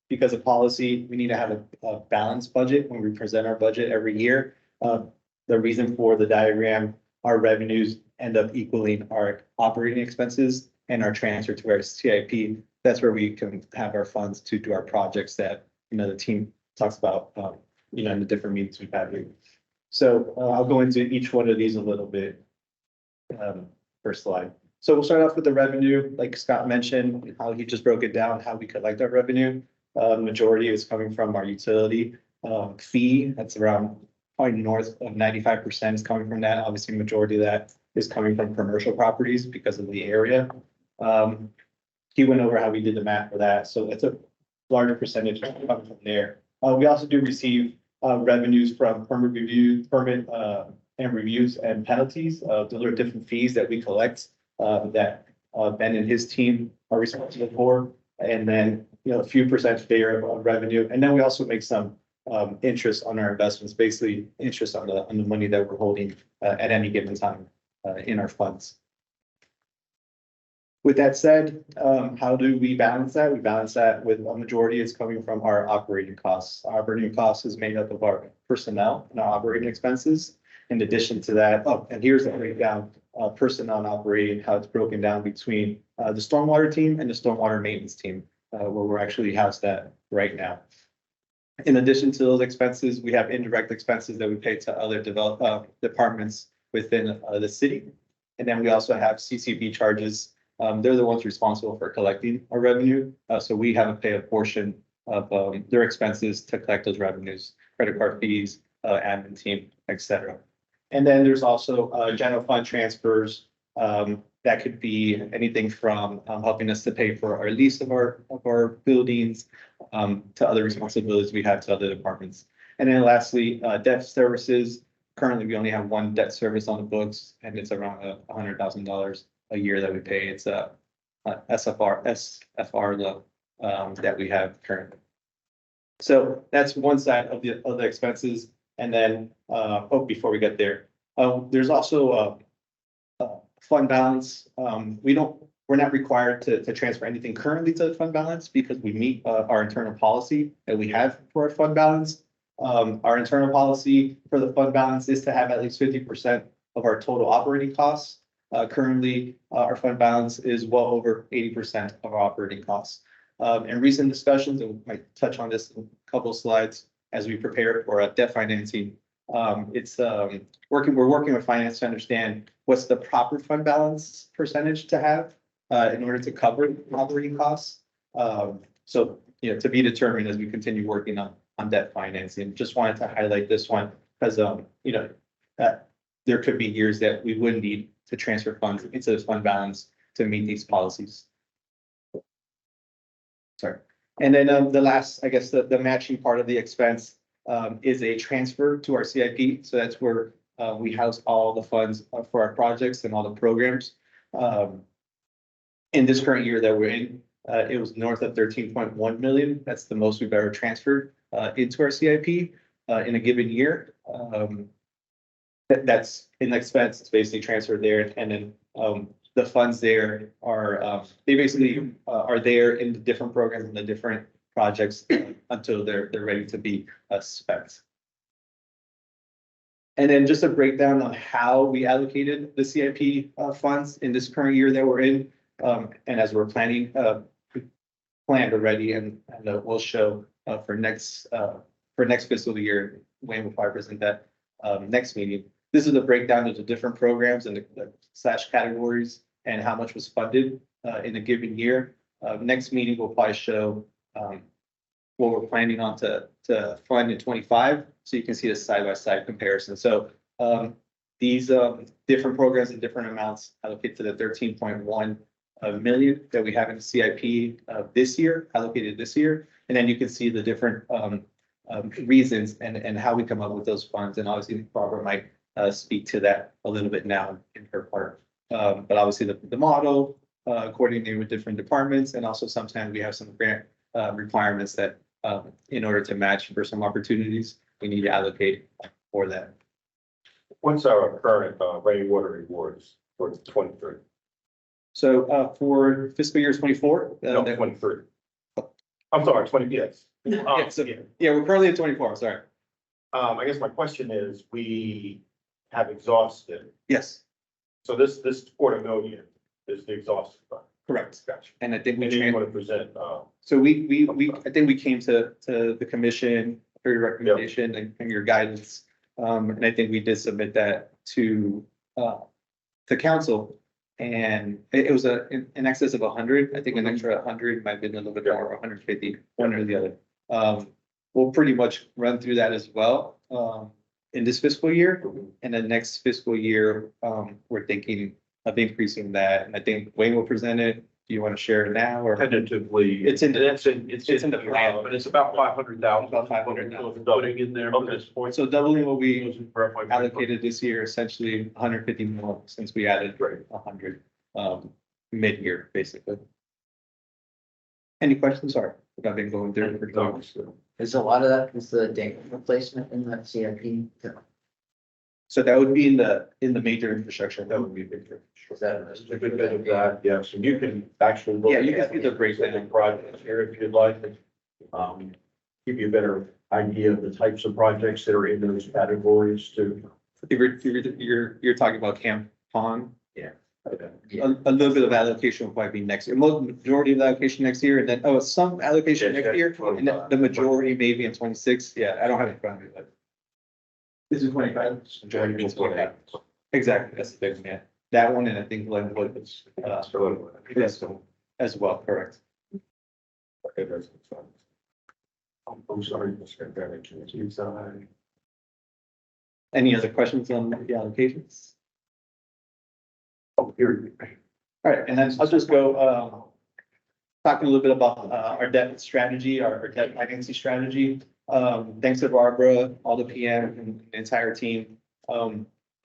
because of policy, we need to have a balanced budget when we present our budget every year. The reason for the diagram, our revenues end up equaling our operating expenses, and our transfer to our CIP, that's where we can have our funds to do our projects that, the team talks about, in the different meetings we've had here. So I'll go into each one of these a little bit. First slide. So we'll start off with the revenue, like Scott mentioned, how he just broke it down, how we collect our revenue. Majority is coming from our utility fee. That's around probably north of 95% is coming from that. Obviously, majority of that is coming from commercial properties because of the area. He went over how we did the math for that. So it's a larger percentage coming from there. We also do receive revenues from permit and reviews and penalties. Those are different fees that we collect that Ben and his team are responsible for. And then, a few percent there of revenue. And then we also make some interest on our investments, basically interest on the money that we're holding at any given time in our funds. With that said, how do we balance that? We balance that with a majority is coming from our operating costs. Our operating costs is made up of our personnel and our operating expenses. In addition to that, and here's the breakdown, personnel and operating, how it's broken down between the stormwater team and the stormwater maintenance team, where we're actually housed at right now. In addition to those expenses, we have indirect expenses that we pay to other departments within the city. And then we also have CCB charges. They're the ones responsible for collecting our revenue. So we have to pay a portion of their expenses to collect those revenues, credit card fees, admin team, etc. And then there's also general fund transfers. That could be anything from helping us to pay for our lease of our buildings to other responsibilities we have to other departments. And then lastly, debt services. Currently, we only have one debt service on the books, and it's around $100,000 a year that we pay. It's a SFR loan that we have currently. So that's one side of the expenses. And then, before we get there, there's also fund balance. We're not required to transfer anything currently to the fund balance because we meet our internal policy that we have for our fund balance. Our internal policy for the fund balance is to have at least 50% of our total operating costs. Currently, our fund balance is well over 80% of our operating costs. In recent discussions, and we might touch on this in a couple of slides as we prepare for debt financing. We're working with finance to understand what's the proper fund balance percentage to have in order to cover operating costs. So, to be determined as we continue working on debt financing. Just wanted to highlight this one because, there could be years that we would need to transfer funds into the fund balance to meet these policies. Sorry. And then the last, I guess, the matching part of the expense is a transfer to our CIP. So that's where we house all the funds for our projects and all the programs. In this current year that we're in, it was north of 13.1 million. That's the most we've ever transferred into our CIP in a given year. That's an expense. It's basically transferred there, and then the funds there are they basically are there in the different programs and the different projects until they're ready to be spent. And then just a breakdown on how we allocated the CIP funds in this current year that we're in, and as we're planning, planned already, and we'll show for next fiscal year. Wayne will probably present that next meeting. This is a breakdown of the different programs and the slash categories and how much was funded in a given year. Next meeting will probably show what we're planning on to fund in 25, so you can see the side-by-side comparison. So these different programs and different amounts allocate to the 13.1 million that we have in the CIP this year, allocated this year. And then you can see the different reasons and how we come up with those funds. And obviously Barbara might speak to that a little bit now in her part. But obviously the model coordinating with different departments, and also sometimes we have some grant requirements that in order to match for some opportunities, we need to allocate for that. What's our current rainwater rewards for 23? So for fiscal year 24? No, 23. I'm sorry, 20, yes. Yeah, we're currently at 24, I'm sorry. I guess my question is, we have exhausted. Yes. So this 250,000 is the exhausted fund. Correct. Gotcha. And I think And then you want to present, so I think we came to the commission for your recommendation and your guidance. And I think we did submit that to council. And it was in excess of 100, I think an extra 100 might have been a little bit more, 150, one or the other. We'll pretty much run through that as well, in this fiscal year. And then next fiscal year, we're thinking of increasing that. And I think Wayne will present it. Do you want to share it now or? tentatively. It's in the- It's in the plan, but it's about 500,000. About 500,000. Putting in there at this point. So doubling what we For FY25. allocated this year, essentially 150 more since we added Right. 100 mid-year, basically. Any questions? Sorry, I've been going through it for dollars. Is a lot of that is the dam replacement in that CIP? So that would be in the major infrastructure. That would be a big difference. Is that? A good bit of that, yes, and you can actually. look Yeah, you can at see the breakdown. specific projects here if you'd like. Give you a better idea of the types of projects that are in those categories too. If you're talking about Camp Pond. Yeah. A little bit of allocation will probably be next year. Majority of the allocation next year, and then, some allocation Yeah, next year, and then the majority maybe in 26. Yeah, I don't have it in front of me, but. This is 25. Exactly, that's the big one, yeah. That one, and I think Glenwood was, yes, as well, correct. I'm sorry, Mr. Bennett. Any other questions on the allocations? Oh, here. All right, and then I'll just go, talking a little bit about, our debt strategy, our debt financing strategy. Thanks to Barbara, all the PM and the entire team.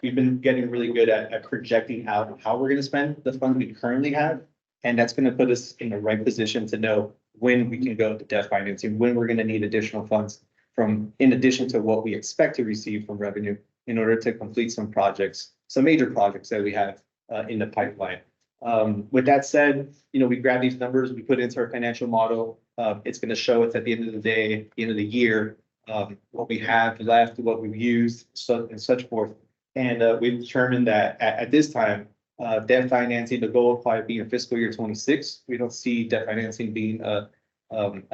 We've been getting really good at projecting out how we're gonna spend the funds we currently have. And that's gonna put us in the right position to know when we can go to debt financing, when we're gonna need additional funds from, in addition to what we expect to receive from revenue in order to complete some projects, some major projects that we have in the pipeline. With that said, we grab these numbers, we put it into our financial model. It's gonna show us at the end of the day, the end of the year, what we have left, what we've used, so and such forth. And we've determined that at this time, debt financing, the goal will probably be in fiscal year 26. We don't see debt financing being a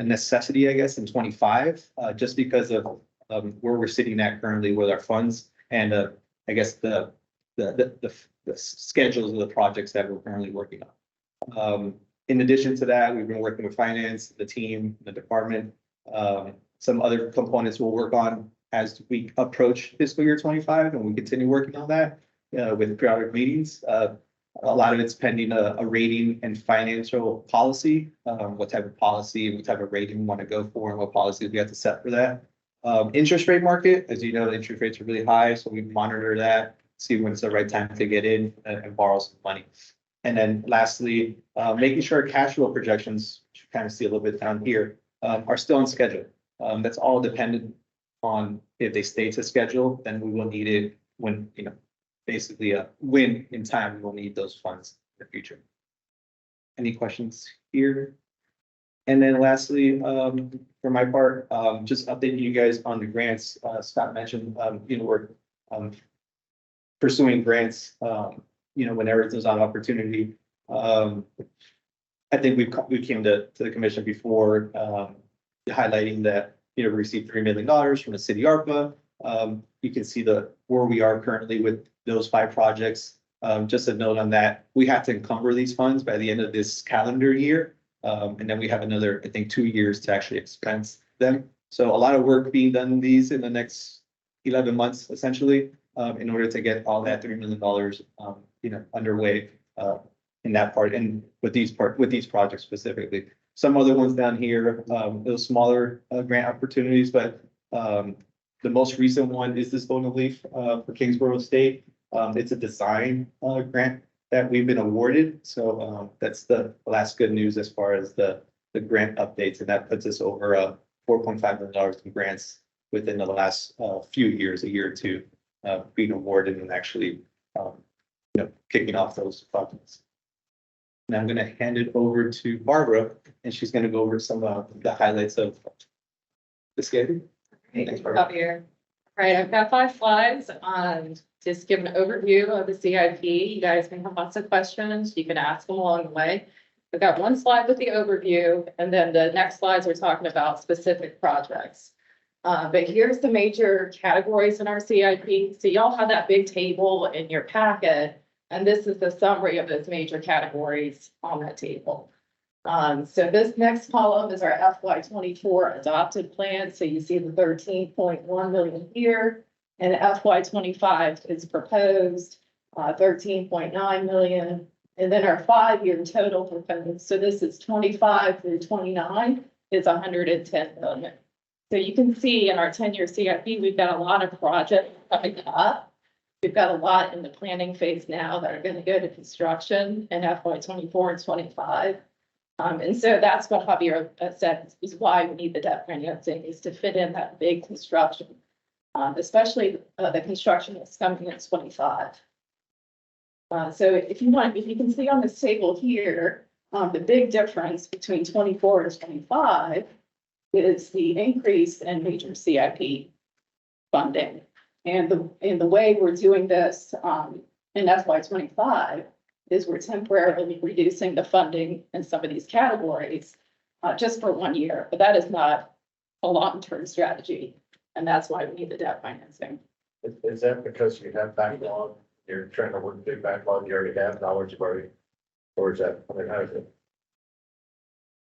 necessity, I guess, in 25, just because of where we're sitting at currently with our funds and I guess the schedules of the projects that we're currently working on. In addition to that, we've been working with finance, the team, the department, some other components we'll work on as we approach fiscal year 25, and we continue working on that with periodic meetings. A lot of it's pending a rating and financial policy, what type of policy, what type of rating we want to go for, and what policies we have to set for that. Interest rate market, as you know, the interest rates are really high, so we monitor that, see when it's the right time to get in and borrow some money. And then lastly, making sure cash flow projections, which you kind of see a little bit down here, are still on schedule. That's all dependent on if they stay to schedule, then we will need it when, basically when in time we will need those funds in the future. Any questions here? And then lastly, for my part, just updating you guys on the grants. Scott mentioned, we're pursuing grants, whenever there's an opportunity. I think we came to the commission before, highlighting that, we received $3 million from the city ARPA. You can see where we are currently with those 5 projects. Just a note on that, we have to encumber these funds by the end of this calendar year. And then we have another, I think, 2 years to actually expense them. So a lot of work being done in these in the next 11 months, essentially, in order to get all that $3 million, underway in that part and with these projects specifically. Some other ones down here, those smaller grant opportunities, but the most recent one is this Golden Leaf for Kingsborough State. It's a design grant that we've been awarded. So that's the last good news as far as the grant updates, and that puts us over $4.5 million in grants within the last few years, a year or two, being awarded and actually kicking off those projects. And I'm going to hand it over to Barbara, and she's going to go over some of the highlights of the schedule. Thanks, Barbara. Up here. All right, I've got 5 slides on just give an overview of the CIP. You guys may have lots of questions. You can ask them along the way. I've got one slide with the overview, and then the next slides are talking about specific projects. But here's the major categories in our CIP. So y'all have that big table in your packet, and this is the summary of those major categories on that table. So this next column is our FY 24 adopted plan. So you see the 13.1 million here, and FY 25 is proposed, 13.9 million. And then our 5-year total proposed, so this is 25 through 29, is 110 million. So you can see in our 10-year CIP, we've got a lot of projects coming up. We've got a lot in the planning phase now that are going to go to construction in FY 24 and 25. And so that's what Javier said is why we need the debt financing, is to fit in that big construction, especially the construction that's coming in 25. So if you can see on this table here, the big difference between 24 and 25 is the increase in major CIP funding. And the way we're doing this in FY 25 is we're temporarily reducing the funding in some of these categories just for 1 year, but that is not a long-term strategy. And that's why we need the debt financing. Is that because you have backlog? You're trying to work big backlog, you already have knowledge about it? Or is that, I mean, how is it?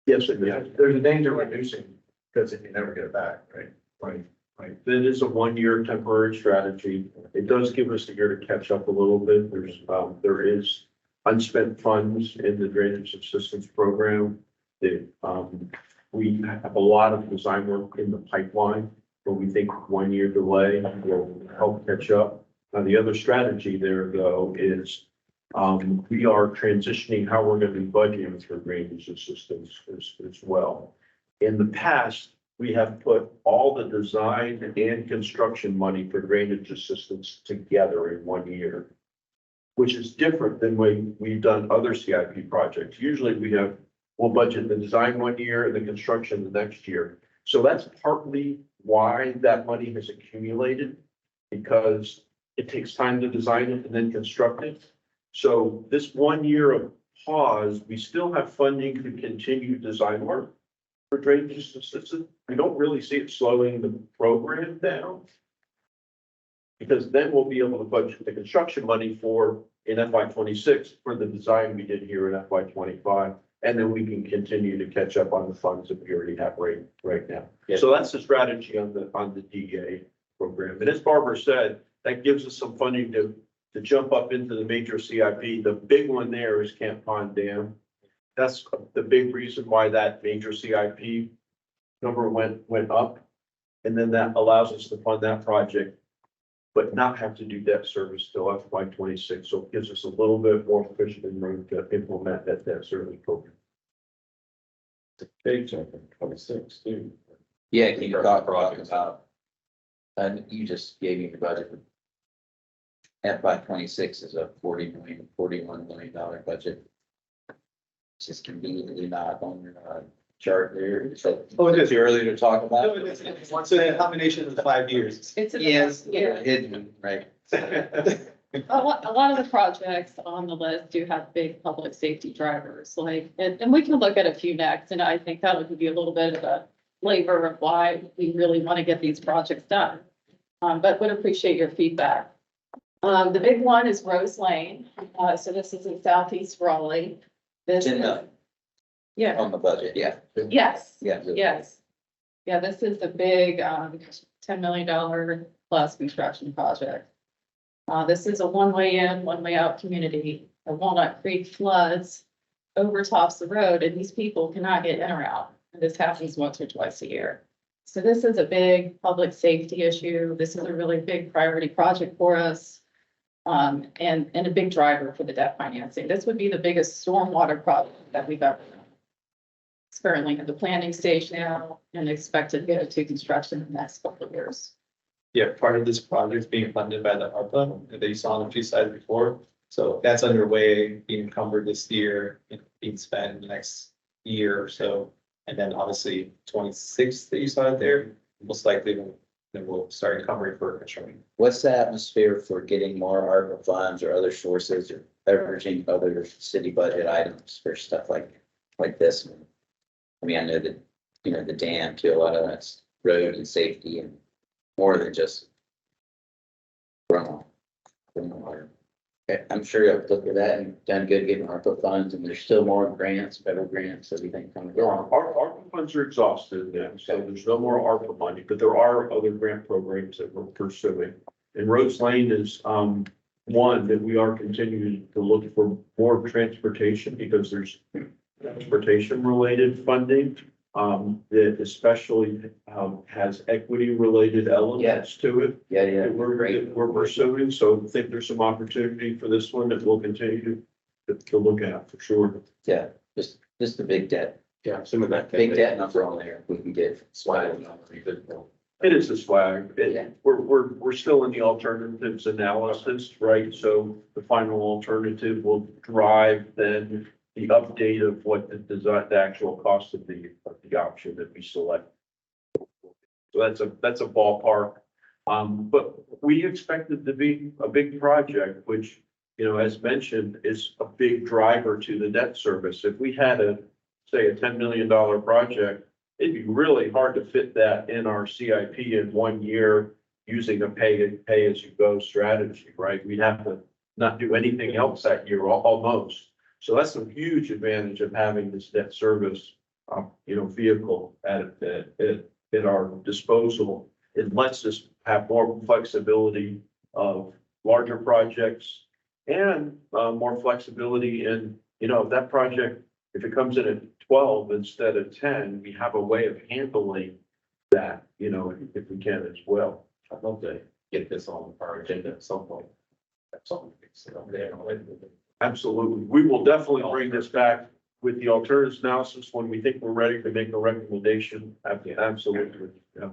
Yes, there's a danger of reducing, because if you never get it back, right? Right. That is a 1-year temporary strategy. It does give us a year to catch up a little bit. There is unspent funds in the drainage assistance program. We have a lot of design work in the pipeline, but we think 1 year delay will help catch up. Now, the other strategy there, though, is we are transitioning how we're going to be budgeting for drainage assistance as well. In the past, we have put all the design and construction money for drainage assistance together in 1 year, which is different than when we've done other CIP projects. Usually we'll budget the design 1 year and the construction the next year. So that's partly why that money has accumulated, because it takes time to design it and then construct it. So this 1 year of pause, we still have funding to continue design work for drainage assistance. We don't really see it slowing the program down, because then we'll be able to budget the construction money in FY 26 for the design we did here in FY 25. And then we can continue to catch up on the funds that we already have right now. Yeah. So that's the strategy on the DEA program. And as Barbara said, that gives us some funding to jump up into the major CIP. The big one there is Camp Pond Dam. That's the big reason why that major CIP number went up. And then that allows us to fund that project, but not have to do debt service till FY 26. So it gives us a little bit more cushion and room to implement that debt service program. It's a big jump in 26 too. Yeah, can you talk about, and you just gave me the budget. FY 26 is a $41 million budget. It's just conveniently not on your chart there. So it is too early to talk about. No, it isn't. It's a combination of the 5 years. It's Yes, yeah. hidden, right. A lot of the projects on the list do have big public safety drivers, and we can look at a few next, and I think that'll give you a little bit of a flavor of why we really want to get these projects done. But would appreciate your feedback. The big one is Rose Lane. So this is in Southeast Raleigh. This It's in is, the, on the budget, yeah. yes, Yeah. yes. Yeah, this is the big, $10 million plus construction project. This is a one-way in, one-way out community. The Walnut Creek floods overtops the road, and these people cannot get in or out. And this happens once or twice a year. So this is a big public safety issue. This is a really big priority project for us. And a big driver for the debt financing. This would be the biggest stormwater project that we've ever done. It's currently in the planning stage now and expected to go to construction in the next couple of years. Yeah, part of this project is being funded by the ARPA that you saw on a few slides before. So that's underway, being encumbered this year, being spent in the next year or so. And then obviously 26 that you saw there, most likely then we'll start encumbering for construction. What's the atmosphere for getting more ARPA funds or other sources or leveraging other city budget items for stuff like like this one. I mean, I know that, you know, the dam to a lot of that's road and safety and more than just runoff. Water. I'm sure you'll look at that and done good getting ARPA funds, and there's still more grants, federal grants, everything coming down. Our ARPA funds are exhausted now, so there's no more ARPA money, but there are other grant programs that we're pursuing. And Rose Lane is, one that we are continuing to look for more transportation because there's transportation related funding. That especially, has equity related elements to it. Yeah, yeah. That we're pursuing, so I think there's some opportunity for this one that we'll continue to look at for sure. Yeah, just the big debt, Yeah, assuming that. big debt number on there, we can get. Swag. It is a swag. Yeah. We're still in the alternatives analysis, right? So the final alternative will drive then the update of what the design, the actual cost of the option that we select. So that's a ballpark. But we expect it to be a big project, which, you know, as mentioned, is a big driver to the debt service. If we had say a $10 million project, it'd be really hard to fit that in our CIP in 1 year using a pay as you go strategy, right? We'd have to not do anything else that year almost. So that's a huge advantage of having this debt service, you know, vehicle at our disposal. It lets us have more flexibility of larger projects and more flexibility in, you know, that project, if it comes in at 12 instead of 10, we have a way of handling that, you know, if we can as well. I'd love to get this on our agenda at some point. That's something we can sit over there and Absolutely. We will definitely bring this back with the alternatives analysis when we think we're ready to make a recommendation. Absolutely. Yeah.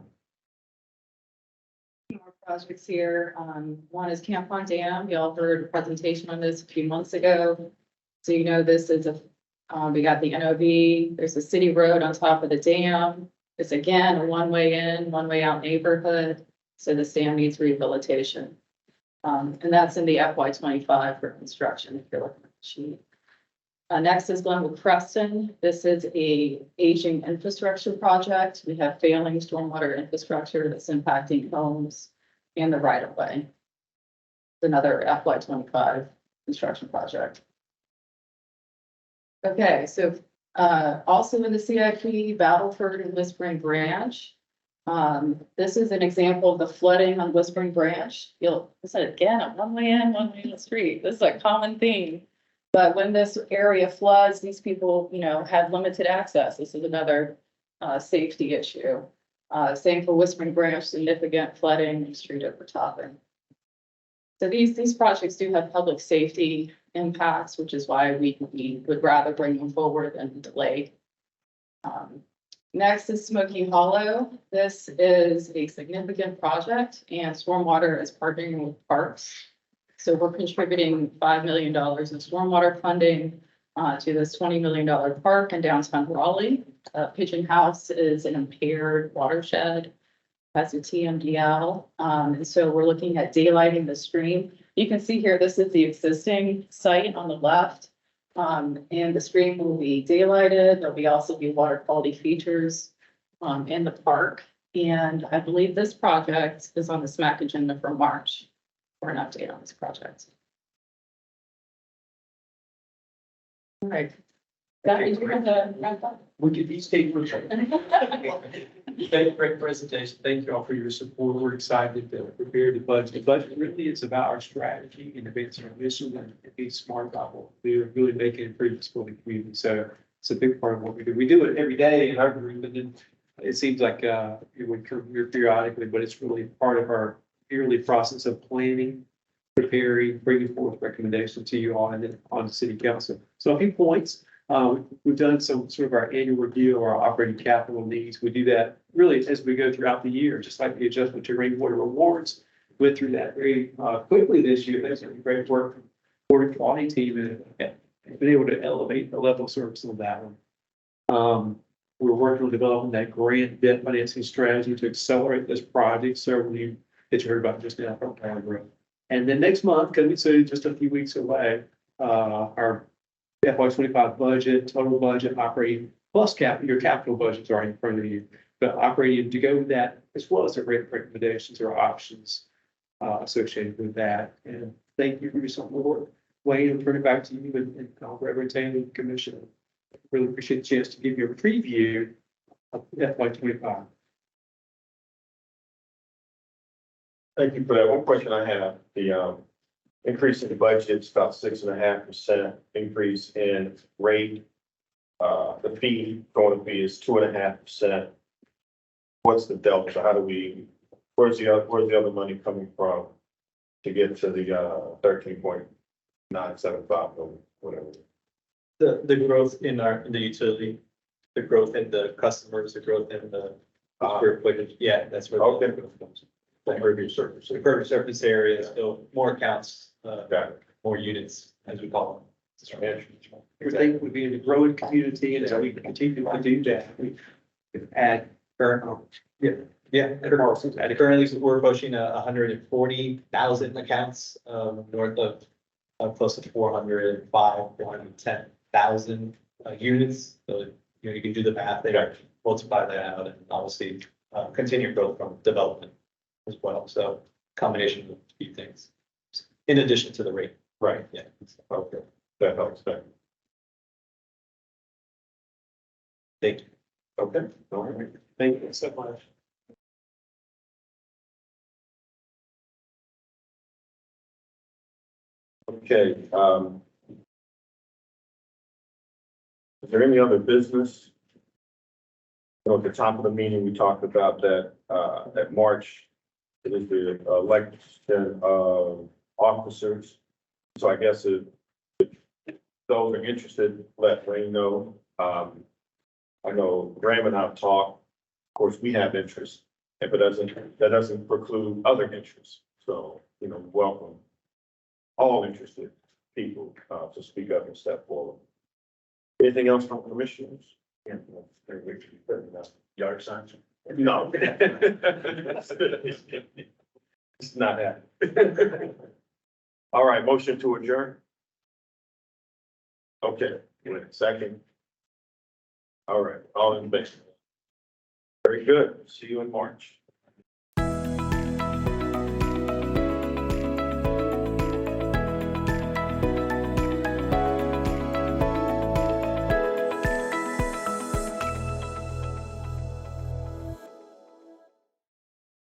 More projects here. One is Camp Pond Dam. Y'all heard a presentation on this a few months ago. So you know, this is we got the NOV, there's a city road on top of the dam. It's again, a one-way in, one-way out neighborhood. So the dam needs rehabilitation. And that's in the FY 25 for construction, if you're looking at the sheet. Next is Glenwood Preston. This is a aging infrastructure project. We have failing stormwater infrastructure that's impacting homes and the right of way. It's another FY 25 construction project. Okay, so also in the CIP, Battleford and Whispering Branch. This is an example of the flooding on Whispering Branch. You'll say again, a one way in, one way in the street. This is a common theme. But when this area floods, these people, you know, have limited access. This is another safety issue. Same for Whispering Branch, significant flooding and street overtopping. So these projects do have public safety impacts, which is why we would rather bring them forward than delay. Next is Smoky Hollow. This is a significant project and Stormwater is partnering with parks. So we're contributing $5 million in stormwater funding to this $20 million park in downtown Raleigh. Pigeon House is an impaired watershed, has a TMDL. And so we're looking at daylighting the stream. You can see here, this is the existing site on the left. And the stream will be daylighted. There'll also be water quality features in the park. And I believe this project is on the SMAC agenda for March for an update on this project. All right. That is the wrap up. We could each take for sure. Thank you, great presentation. Thank you all for your support. We're excited to prepare the budget. The budget really is about our strategy and advancing our mission and being smart about what we're really making improvements for the community. So it's a big part of what we do. We do it every day in our group, and then it seems like it would come here periodically, but it's really part of our yearly process of planning, preparing, bringing forth recommendations to you all and then on the city council. So a few points. We've done some sort of our annual review of our operating capital needs. We do that really as we go throughout the year, just like the adjustment to rainwater rewards. Went through that very quickly this year. That's been great work from the water quality team and been able to elevate the level of service on that one. We're working on developing that grant debt financing strategy to accelerate this project. Several you that you heard about just now from Growth. And then next month, coming soon, just a few weeks away, our FY twenty-five budget, total budget, operating, plus your capital budgets are in front of you. But operating to go with that, as well as the rate recommendations or options associated with that. And thank you for your support. Wayne, I'll turn it back to you and I'll retain the commission. Really appreciate the chance to give you a preview of FY twenty-five. Thank you for that. One question I have, the increase in the budget is about 6.5% increase in rate. The fee, going fee is 2.5%. What's the delta? How do we, where's the other money coming from to get to the 13.975 or whatever? The growth in the utility, the growth in the customers, the growth in the square footage, yeah, that's where. Okay. The impervious surface. The impervious surface area, so more accounts, more units, as we call them. Everything would be in the growing community, and as we continue to do that, we could add current. Yeah, currently we're pushing 140,000 accounts, north of close to 410,000 units. So, you can do the math there, multiply that out, and obviously continue growth from development as well. So combination of a few things in addition to the rate. Right. Yeah. Okay. That helps. Thank you. Okay. All right. Thank you so much. Okay, is there any other business? At the top of the meeting, we talked about that, that March, it is the election of officers. So I guess if those are interested, let Wayne know. I know Graham and I've talked, of course, we have interest, but that doesn't preclude other interests. So, welcome all interested people to speak up and step forward. Anything else from commissioners? Yard signs. No. It's not happening. All right, motion to adjourn. Okay, second. All right, all in favor. Very good. See you in March.